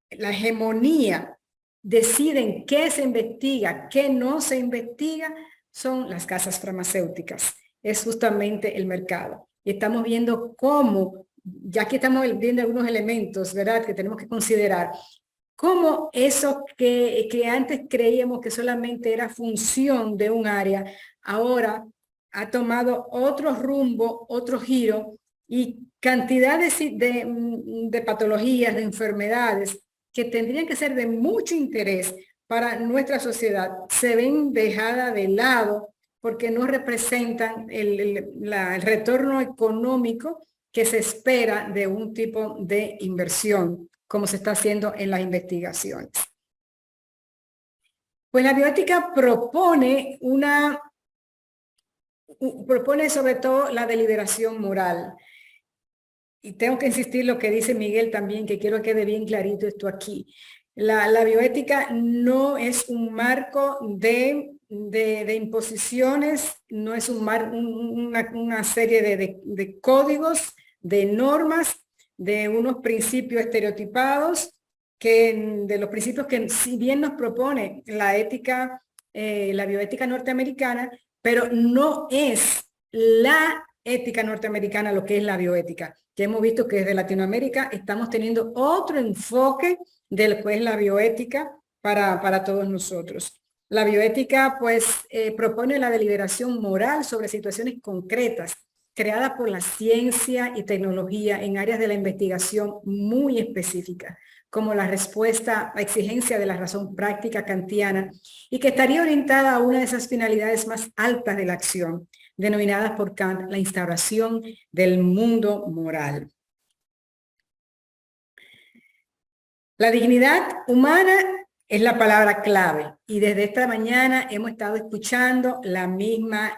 Speaker 4: la hegemonía, deciden qué se investiga, qué no se investiga, son las casas farmacéuticas, es justamente el mercado. Y estamos viendo cómo, ya que estamos viendo algunos elementos, ¿verdad?, que tenemos que considerar, cómo eso que antes creíamos que solamente era función de un área, ahora ha tomado otro rumbo, otro giro, y cantidades de patologías, de enfermedades, que tendrían que ser de mucho interés para nuestra sociedad, se ven dejadas de lado porque no representan el retorno económico que se espera de un tipo de inversión, como se está haciendo en las investigaciones. Pues la bioética propone sobre todo la deliberación moral. Y tengo que insistir lo que dice Miguel también, que quiero que quede bien clarito esto aquí. La bioética no es un marco de imposiciones, no es una serie de códigos, de normas, de unos principios estereotipados, de los principios que si bien nos propone la ética, la bioética norteamericana, pero no es la ética norteamericana lo que es la bioética. Ya hemos visto que desde Latinoamérica estamos teniendo otro enfoque de lo que es la bioética para todos nosotros. La bioética pues propone la deliberación moral sobre situaciones concretas creadas por la ciencia y tecnología en áreas de la investigación muy específicas, como la respuesta a exigencia de la razón práctica kantiana y que estaría orientada a una de esas finalidades más altas de la acción, denominadas por Kant la instauración del mundo moral. La dignidad humana es la palabra clave y desde esta mañana hemos estado escuchando la misma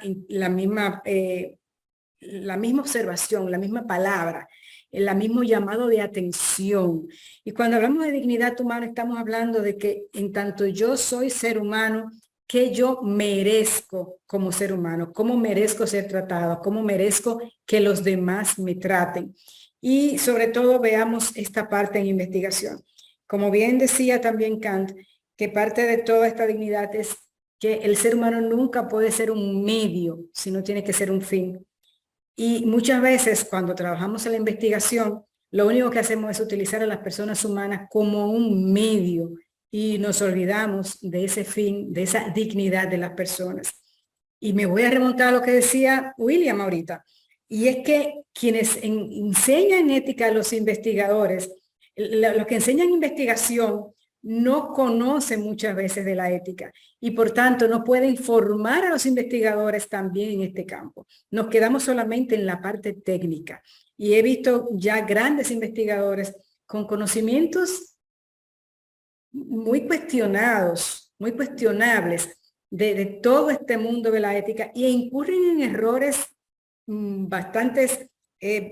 Speaker 4: observación, la misma palabra, el mismo llamado de atención. Y cuando hablamos de dignidad humana estamos hablando de que en tanto yo soy ser humano, que yo merezco como ser humano, cómo merezco ser tratado, cómo merezco que los demás me traten. Y sobre todo veamos esta parte en investigación. Como bien decía también Kant, que parte de toda esta dignidad es que el ser humano nunca puede ser un medio, sino tiene que ser un fin. Y muchas veces cuando trabajamos en la investigación, lo único que hacemos es utilizar a las personas humanas como un medio y nos olvidamos de ese fin, de esa dignidad de las personas. Y me voy a remontar a lo que decía William ahorita, y es que quienes enseñan ética a los investigadores, los que enseñan investigación no conocen muchas veces de la ética y por tanto no pueden formar a los investigadores también en este campo. Nos quedamos solamente en la parte técnica y he visto ya grandes investigadores con conocimientos muy cuestionados, muy cuestionables de todo este mundo de la ética e incurren en errores bastantes,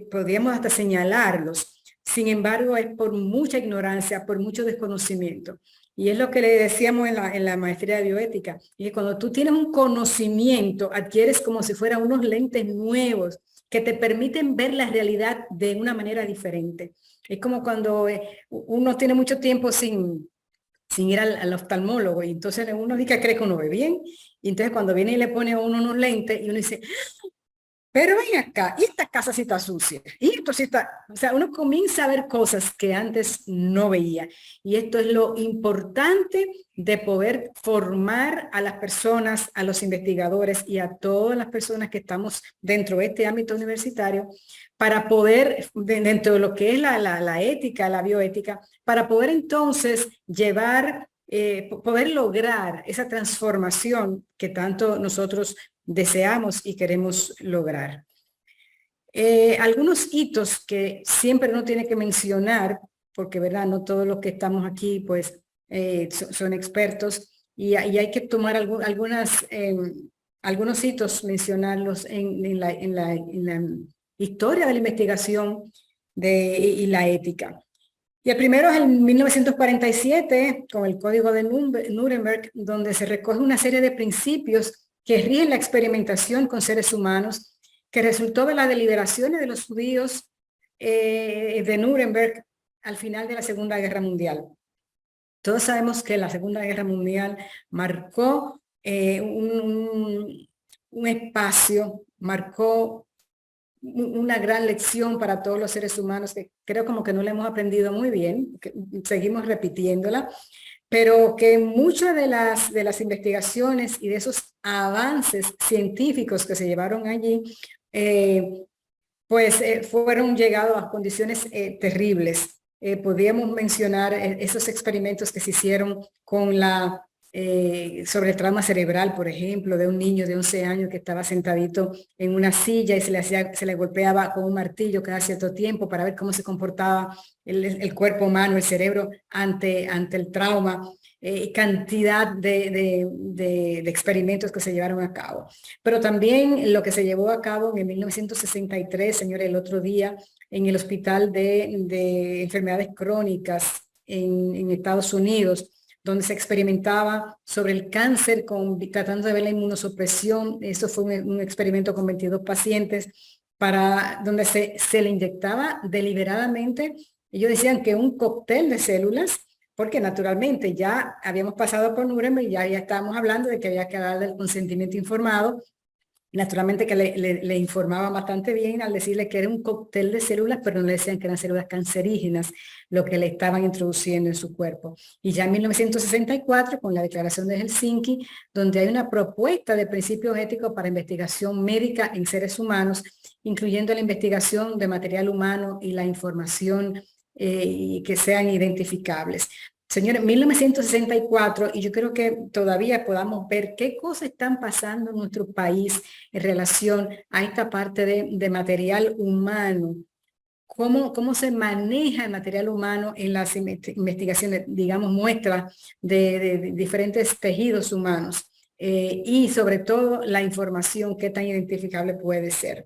Speaker 4: podríamos hasta señalarlos. Sin embargo, es por mucha ignorancia, por mucho desconocimiento. Y es lo que le decíamos en la maestría de bioética. Y es cuando tú tienes un conocimiento, adquieres como si fueran unos lentes nuevos que te permiten ver la realidad de una manera diferente. Es como cuando uno tiene mucho tiempo sin ir al oftalmólogo y entonces uno dice que cree que uno ve bien. Y entonces cuando viene y le pone a uno unos lentes y uno dice... Pero ven acá, y esta casa sí está sucia, y esto sí está, o sea, uno comienza a ver cosas que antes no veía. Y esto es lo importante de poder formar a las personas, a los investigadores y a todas las personas que estamos dentro de este ámbito universitario, para poder, dentro de lo que es la ética, la bioética, para poder entonces llevar, poder lograr esa transformación que tanto nosotros deseamos y queremos lograr. Algunos hitos que siempre uno tiene que mencionar, porque verdad, no todos los que estamos aquí pues son expertos y hay que tomar algunos hitos, mencionarlos en la historia de la investigación y la ética. Y el primero es en 1947, con el Código de Nuremberg, donde se recoge una serie de principios que rigen la experimentación con seres humanos, que resultó de las deliberaciones de los judíos de Nuremberg al final de la Segunda Guerra Mundial. Todos sabemos que la Segunda Guerra Mundial marcó un espacio, marcó una gran lección para todos los seres humanos, que creo como que no la hemos aprendido muy bien, que seguimos repitiéndola, pero que muchas de las investigaciones y de esos avances científicos que se llevaron allí, fueron llegados a condiciones terribles. Podríamos mencionar esos experimentos que se hicieron con sobre el trauma cerebral, por ejemplo, de un niño de 11 años que estaba sentadito en una silla y se le golpeaba con un martillo cada cierto tiempo para ver cómo se comportaba el cuerpo humano, el cerebro ante el trauma. cantidad de experimentos que se llevaron a cabo. Pero también lo que se llevó a cabo en 1963, señores, el otro día, en el Hospital de Enfermedades Crónicas en Estados Unidos, donde se experimentaba sobre el cáncer tratando de ver la inmunosupresión. Eso fue un experimento con 22 pacientes donde se le inyectaba deliberadamente. Ellos decían que un cóctel de células, porque naturalmente ya habíamos pasado por Nuremberg y ya estábamos hablando de que había que darle el consentimiento informado. Naturalmente que le informaban bastante bien al decirle que era un cóctel de células, pero no le decían que eran células cancerígenas lo que le estaban introduciendo en su cuerpo. Y ya en 1964, con la Declaración de Helsinki, donde hay una propuesta de principios éticos para investigación médica en seres humanos, incluyendo la investigación de material humano y la información que sean identificables. Señores, 1964, y yo creo que todavía podamos ver qué cosas están pasando en nuestro país en relación a esta parte de material humano. Cómo se maneja el material humano en las investigaciones, digamos, muestras de diferentes tejidos humanos. Y sobre todo la información, qué tan identificable puede ser.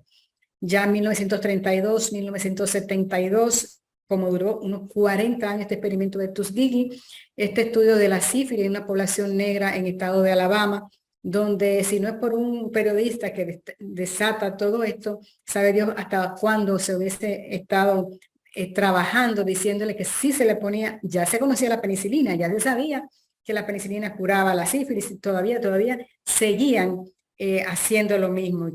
Speaker 4: Ya en 1932, 1972, como duró unos 40 años este experimento de Tuskegee, este estudio de la sífilis en una población negra en el estado de Alabama, donde si no es por un periodista que desata todo esto, sabe Dios hasta cuándo se hubiese estado trabajando, diciéndole que sí se le ponía, ya se conocía la penicilina, ya se sabía que la penicilina curaba la sífilis, y todavía seguían haciendo lo mismo,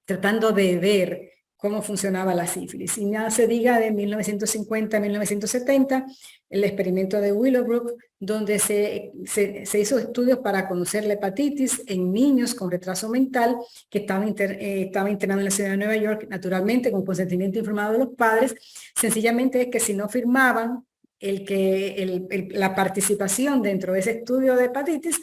Speaker 4: tratando de ver cómo funcionaba la sífilis. Y nada se diga de 1950 a 1970, el experimento de Willowbrook, donde se hizo estudios para conocer la hepatitis en niños con retraso mental que estaban internados en la ciudad de Nueva York, naturalmente con consentimiento informado de los padres. Sencillamente es que si no firmaban la participación dentro de ese estudio de hepatitis,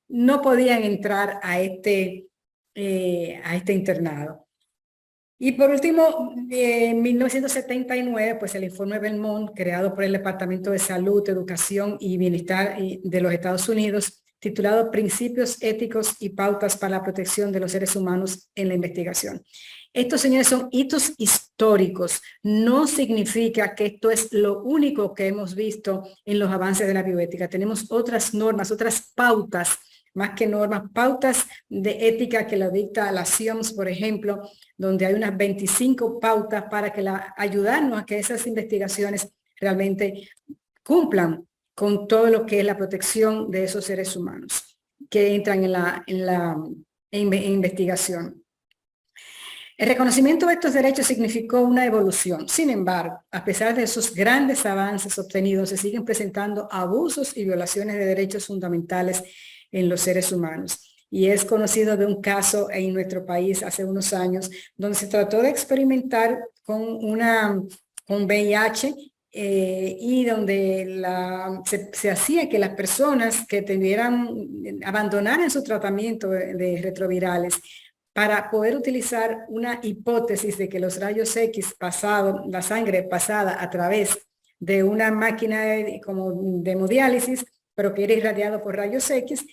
Speaker 4: no podían entrar a este internado. Y por último, en 1979, pues el informe Belmont, creado por el Departamento de Salud, Educación y Bienestar de los Estados Unidos, titulado Principios Éticos y Pautas para la Protección de los Seres Humanos en la Investigación. Estos, señores, son hitos históricos. No significa que esto es lo único que hemos visto en los avances de la bioética. Tenemos otras normas, otras pautas, más que normas, pautas de ética que lo dicta la CIOMS, por ejemplo, donde hay unas 25 pautas para ayudarnos a que esas investigaciones realmente cumplan con todo lo que es la protección de esos seres humanos que entran en la investigación. El reconocimiento de estos derechos significó una evolución. Sin embargo, a pesar de esos grandes avances obtenidos, se siguen presentando abusos y violaciones de derechos fundamentales en los seres humanos. Y es conocido de un caso en nuestro país hace unos años donde se trató de experimentar con VIH y donde se hacía que las personas que abandonaran su tratamiento de retrovirales para poder utilizar una hipótesis de que los rayos X la sangre pasada a través de una máquina como de hemodiálisis, pero que era irradiado por rayos X,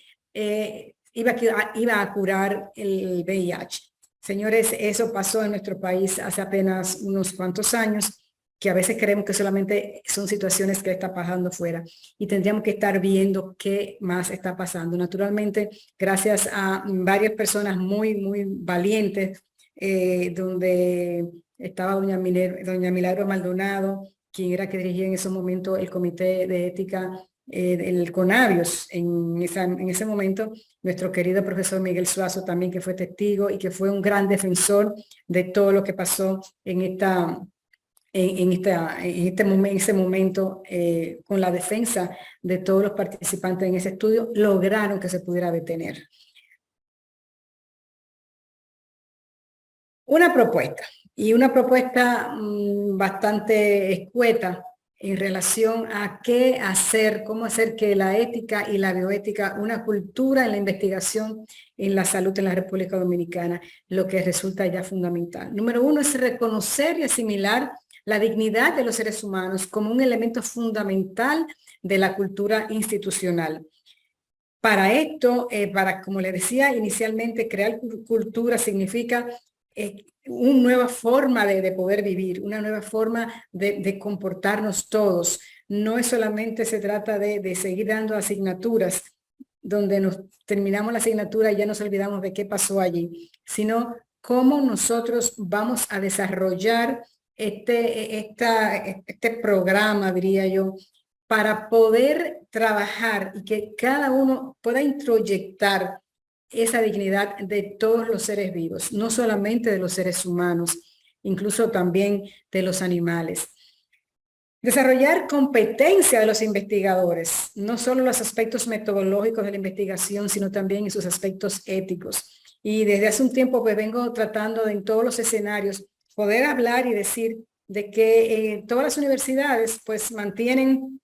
Speaker 4: iba a curar el VIH. Señores, eso pasó en nuestro país hace apenas unos cuantos años, que a veces creemos que solamente son situaciones que está pasando fuera y tendríamos que estar viendo qué más está pasando. Naturalmente, gracias a varias personas muy, muy valientes, donde estaba doña Milagro Maldonado, quien era que dirigía en ese momento el Comité de Ética el CONABIOS, en ese momento, nuestro querido profesor Miguel Suazo también, que fue testigo y que fue un gran defensor de todo lo que pasó en ese momento, con la defensa de todos los participantes en ese estudio, lograron que se pudiera detener. Una propuesta bastante escueta en relación a qué hacer, cómo hacer que la ética y la bioética, una cultura en la investigación en la salud en la República Dominicana, lo que resulta ya fundamental. Número uno es reconocer y asimilar la dignidad de los seres humanos como un elemento fundamental de la cultura institucional. Para esto, como le decía inicialmente, crear cultura significa una nueva forma de poder vivir, una nueva forma de comportarnos todos. No es solamente se trata de seguir dando asignaturas, donde nos terminamos la asignatura y ya nos olvidamos de qué pasó allí, sino cómo nosotros vamos a desarrollar este programa, diría yo, para poder trabajar y que cada uno pueda introyectar esa dignidad de todos los seres vivos, no solamente de los seres humanos, incluso también de los animales. Desarrollar competencia de los investigadores, no solo los aspectos metodológicos de la investigación, sino también en sus aspectos éticos. Y desde hace un tiempo pues vengo tratando de en todos los escenarios poder hablar y decir de que todas las universidades pues mantienen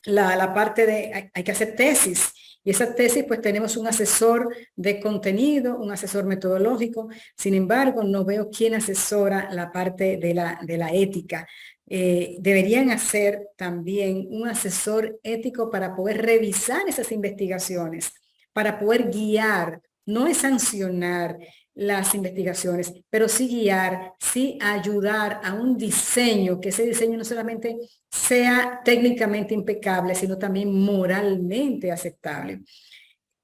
Speaker 4: la parte de hay que hacer tesis. Y esa tesis pues tenemos un asesor de contenido, un asesor metodológico. Sin embargo, no veo quién asesora la parte de la ética. Deberían hacer también un asesor ético para poder revisar esas investigaciones, para poder guiar, no es sancionar las investigaciones, pero sí guiar, sí ayudar a un diseño, que ese diseño no solamente sea técnicamente impecable, sino también moralmente aceptable.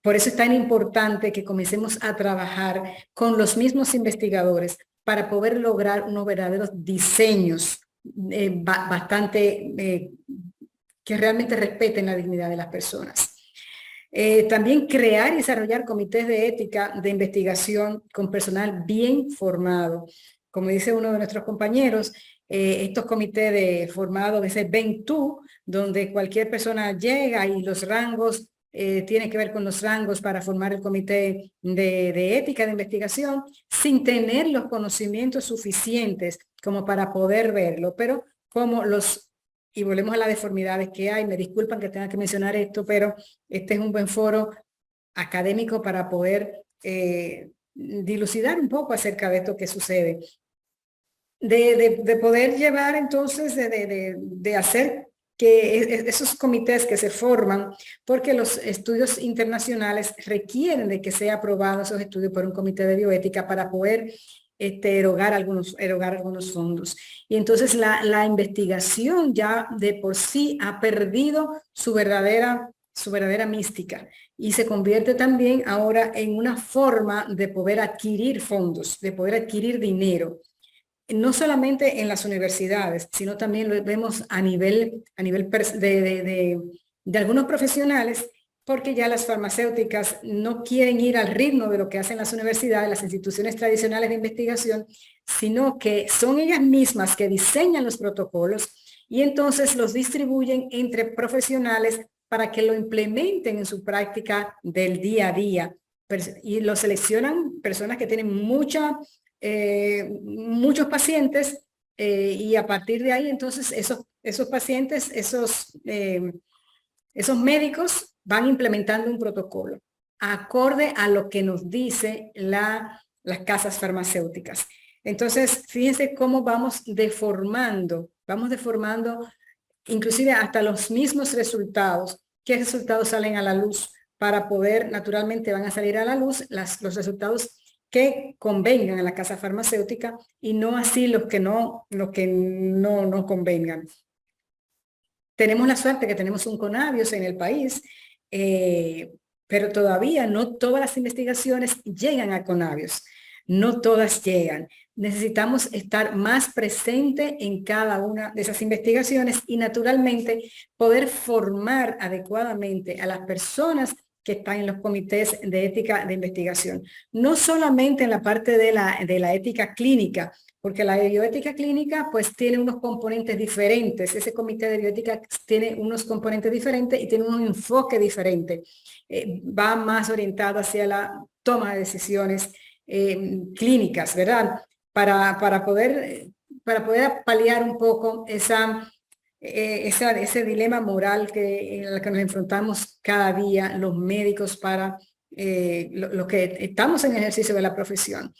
Speaker 4: Por eso es tan importante que comencemos a trabajar con los mismos investigadores para poder lograr unos verdaderos diseños que realmente respeten la dignidad de las personas. También crear y desarrollar comités de ética de investigación con personal bien formado. Como dice uno de nuestros compañeros, estos comités formados de ese Ventú, donde cualquier persona llega y los rangos tiene que ver con los rangos para formar el comité de ética de investigación sin tener los conocimientos suficientes como para poder verlo, pero como y volvemos a las deformidades que hay, me disculpan que tenga que mencionar esto, pero este es un buen foro académico para poder dilucidar un poco acerca de esto que sucede. De poder llevar entonces, de hacer que esos comités que se forman, porque los estudios internacionales requieren de que sea aprobado esos estudios por un comité de bioética para poder erogar algunos fondos. Y entonces la investigación ya de por sí ha perdido su verdadera mística y se convierte también ahora en una forma de poder adquirir fondos, de poder adquirir dinero. No solamente en las universidades, sino también lo vemos a nivel de algunos profesionales, porque ya las farmacéuticas no quieren ir al ritmo de lo que hacen las universidades, las instituciones tradicionales de investigación, sino que son ellas mismas que diseñan los protocolos y entonces los distribuyen entre profesionales para que lo implementen en su práctica del día a día. Y lo seleccionan personas que tienen muchos pacientes y a partir de ahí entonces esos pacientes, esos médicos van implementando un protocolo acorde a lo que nos dice las casas farmacéuticas. Entonces, fíjense cómo vamos deformando inclusive hasta los mismos resultados. ¿Qué resultados salen a la luz? Para poder, naturalmente van a salir a la luz los resultados que convengan a la casa farmacéutica y no así los que no convengan. Tenemos la suerte que tenemos un CONABIOS en el país, pero todavía no todas las investigaciones llegan a CONABIOS. No todas llegan. Necesitamos estar más presente en cada una de esas investigaciones y naturalmente poder formar adecuadamente a las personas que están en los comités de ética de investigación. No solamente en la parte de la ética clínica, porque la bioética clínica pues tiene unos componentes diferentes. Ese comité de bioética tiene unos componentes diferentes y tiene un enfoque diferente. Va más orientado hacia la toma de decisiones clínicas, ¿verdad? Para poder paliar un poco ese dilema moral en el que nos enfrentamos cada día los médicos para los que estamos en ejercicio de la profesión.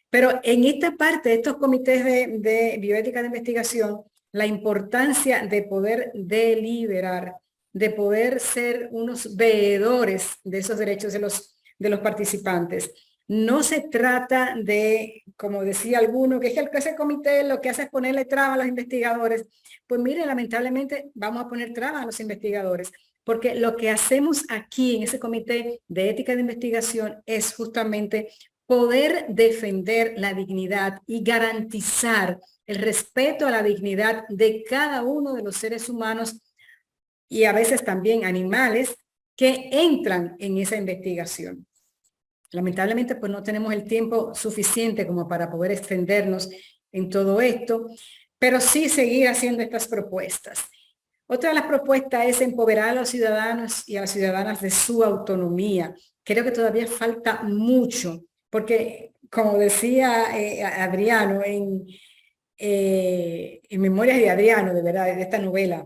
Speaker 4: Pero en esta parte de estos comités de bioética de investigación, la importancia de poder deliberar, de poder ser unos veedores de esos derechos de los participantes. No se trata de, como decía alguno, que es que ese comité lo que hace es ponerle trabas a los investigadores. Pues mire, lamentablemente vamos a poner trabas a los investigadores, porque lo que hacemos aquí en ese comité de ética de investigación es justamente poder defender la dignidad y garantizar el respeto a la dignidad de cada uno de los seres humanos y a veces también animales que entran en esa investigación. Lamentablemente, pues no tenemos el tiempo suficiente como para poder extendernos en todo esto, pero sí seguir haciendo estas propuestas. Otra de las propuestas es empoderar a los ciudadanos y a las ciudadanas de su autonomía. Creo que todavía falta mucho, porque como decía Adriano, en Memorias de Adriano, de verdad, de esta novela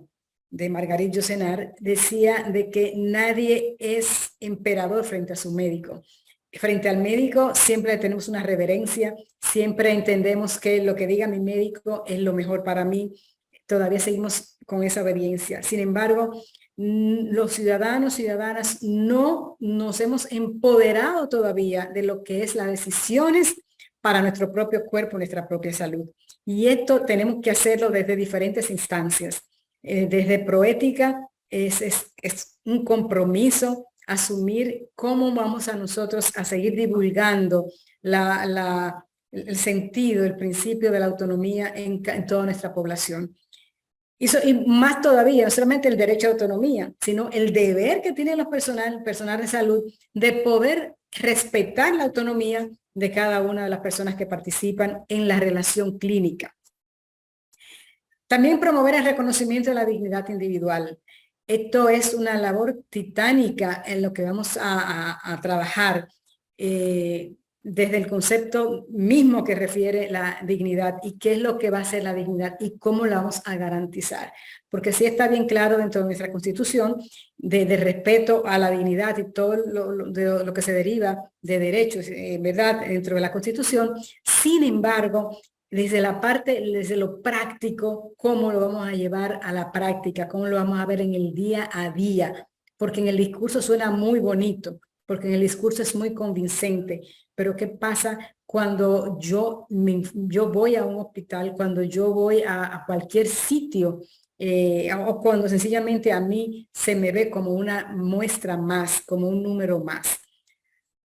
Speaker 4: de Margarit Yourcenar, decía de que nadie es emperador frente a su médico. Frente al médico siempre tenemos una reverencia, siempre entendemos que lo que diga mi médico es lo mejor para mí. Todavía seguimos con esa obediencia. Sin embargo, los ciudadanos y ciudadanas no nos hemos empoderado todavía de lo que es las decisiones para nuestro propio cuerpo, nuestra propia salud. Y esto tenemos que hacerlo desde diferentes instancias. Desde Proética es un compromiso asumir cómo vamos a nosotros a seguir divulgando el sentido, el principio de la autonomía en toda nuestra población. Y más todavía, no solamente el derecho a autonomía, sino el deber que tiene el personal de salud de poder respetar la autonomía de cada una de las personas que participan en la relación clínica. También promover el reconocimiento de la dignidad individual. Esto es una labor titánica en lo que vamos a trabajar desde el concepto mismo que refiere la dignidad y qué es lo que va a ser la dignidad y cómo la vamos a garantizar. Porque sí está bien claro dentro de nuestra Constitución de respeto a la dignidad y todo lo que se deriva de derechos, ¿verdad? Dentro de la Constitución. Sin embargo, desde lo práctico, cómo lo vamos a llevar a la práctica, cómo lo vamos a ver en el día a día, porque en el discurso suena muy bonito, porque en el discurso es muy convincente, pero ¿qué pasa cuando yo voy a un hospital, cuando yo voy a cualquier sitio, o cuando sencillamente a mí se me ve como una muestra más, como un número más?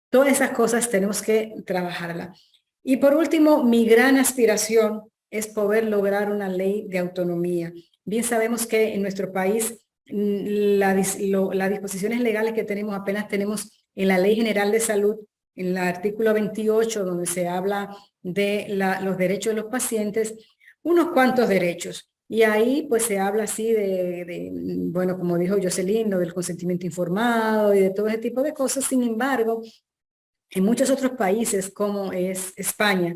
Speaker 4: Todas esas cosas tenemos que trabajarlas. Y por último, mi gran aspiración es poder lograr una ley de autonomía. Bien sabemos que en nuestro país las disposiciones legales que tenemos apenas tenemos en la Ley General de Salud, en el artículo 28, donde se habla de los derechos de los pacientes, unos cuantos derechos. Y ahí pues se habla así bueno, como dijo Jocelyn, del consentimiento informado y de todo ese tipo de cosas. Sin embargo, en muchos otros países, como es España,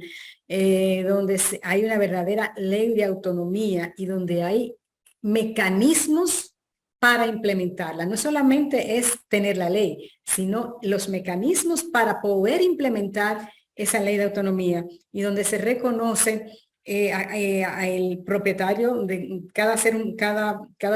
Speaker 4: donde hay una verdadera ley de autonomía y donde hay mecanismos para implementarla. No solamente es tener la ley, sino los mecanismos para poder implementar esa ley de autonomía y donde se reconoce el propietario de cada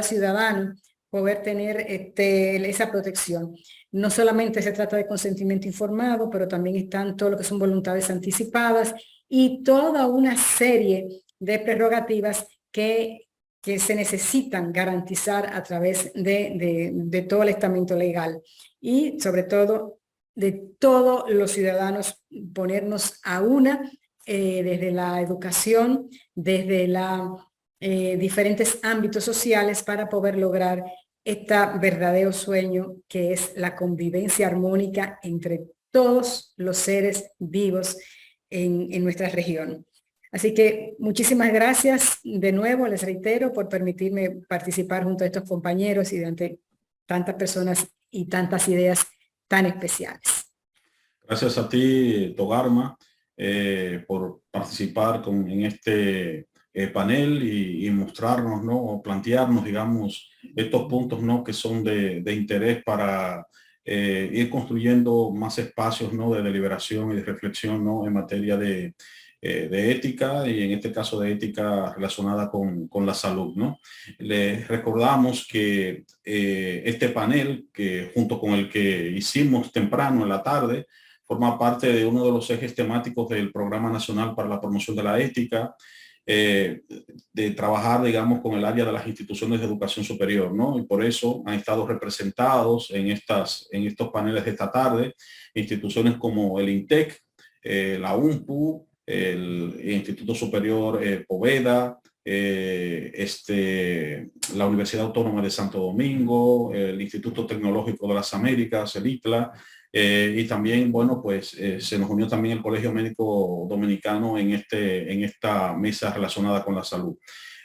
Speaker 4: ciudadano poder tener esa protección. No solamente se trata de consentimiento informado, pero también están todo lo que son voluntades anticipadas y toda una serie de prerrogativas que se necesitan garantizar a través de todo el estamento legal y sobre todo de todos los ciudadanos ponernos a una desde la educación, desde diferentes ámbitos sociales para poder lograr este verdadero sueño que es la convivencia armónica entre todos los seres vivos en nuestra región. Así que muchísimas gracias de nuevo, les reitero, por permitirme participar junto a estos compañeros y ante tantas personas y tantas ideas tan especiales.
Speaker 1: Gracias a ti, Togarma, por participar en este panel y mostrarnos, ¿no? O plantearnos, digamos, estos puntos, ¿no? Que son de interés para ir construyendo más espacios, ¿no? De deliberación y de reflexión, ¿no? En materia de de ética y en este caso de ética relacionada con la salud, ¿no? Les recordamos que este panel, que junto con el que hicimos temprano en la tarde, forma parte de uno de los ejes temáticos del Programa Nacional para la Promoción de la Ética, de trabajar, digamos, con el área de las instituciones de educación superior, ¿no? Y por eso han estado representados en estos paneles de esta tarde instituciones como el INTEC, la UNPU, el Instituto Superior Poveda, la Universidad Autónoma de Santo Domingo, el Instituto Tecnológico de las Américas, el ITLA, y también, bueno, pues se nos unió también el Colegio Médico Dominicano en esta mesa relacionada con la salud.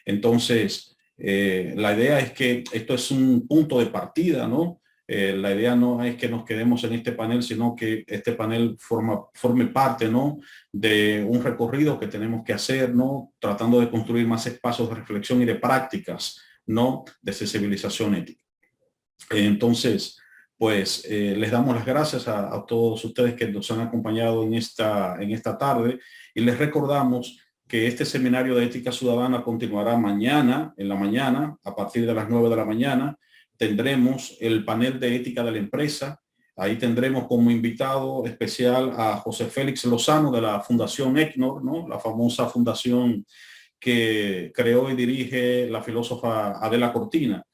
Speaker 1: Entonces, la idea es que esto es un punto de partida, ¿no? La idea no es que nos quedemos en este panel, sino que este panel forme parte, ¿no?, de un recorrido que tenemos que hacer, ¿no?, tratando de construir más espacios de reflexión y de prácticas, ¿no?, de sensibilización ética. Entonces, pues les damos las gracias a todos ustedes que nos han acompañado en esta tarde y les recordamos que este seminario de ética ciudadana continuará mañana, en la mañana, a partir de las 9 de la mañana. Tendremos el panel de ética de la empresa. Ahí tendremos como invitado especial a José Félix Lozano de la Fundación ECNOR, ¿no?, la famosa fundación que creó y dirige la filósofa Adela Cortina.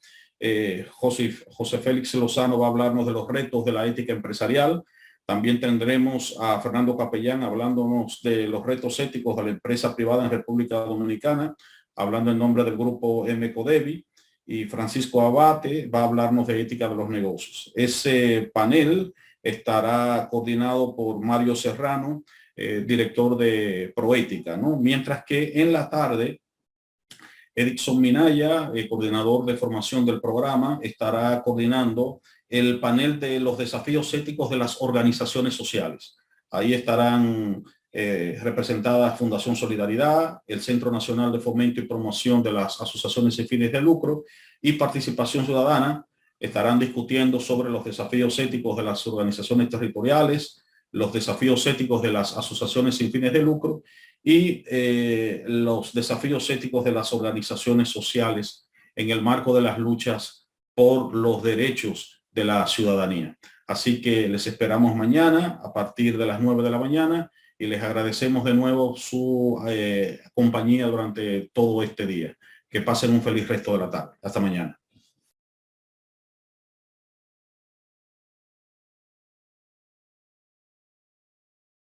Speaker 1: José Félix Lozano va a hablarnos de los retos de la ética empresarial. También tendremos a Fernando Capellán hablándonos de los retos éticos de la empresa privada en República Dominicana, hablando en nombre del grupo M-Codevi, y Francisco Abate va a hablarnos de ética de los negocios. Ese panel estará coordinado por Mario Serrano, director de Proética, ¿no? Mientras que en la tarde, Edison Minaya, coordinador de formación del programa, estará coordinando el panel de los desafíos éticos de las organizaciones sociales. Ahí estarán representadas Fundación Solidaridad, el Centro Nacional de Fomento y Promoción de las Asociaciones sin fines de lucro y Participación Ciudadana. Estarán discutiendo sobre los desafíos éticos de las organizaciones territoriales, los desafíos éticos de las asociaciones sin fines de lucro y los desafíos éticos de las organizaciones sociales en el marco de las luchas por los derechos de la ciudadanía. Así que les esperamos mañana a partir de las 9 de la mañana y les agradecemos de nuevo su compañía durante todo este día. Que pasen un feliz resto de la tarde. Hasta mañana.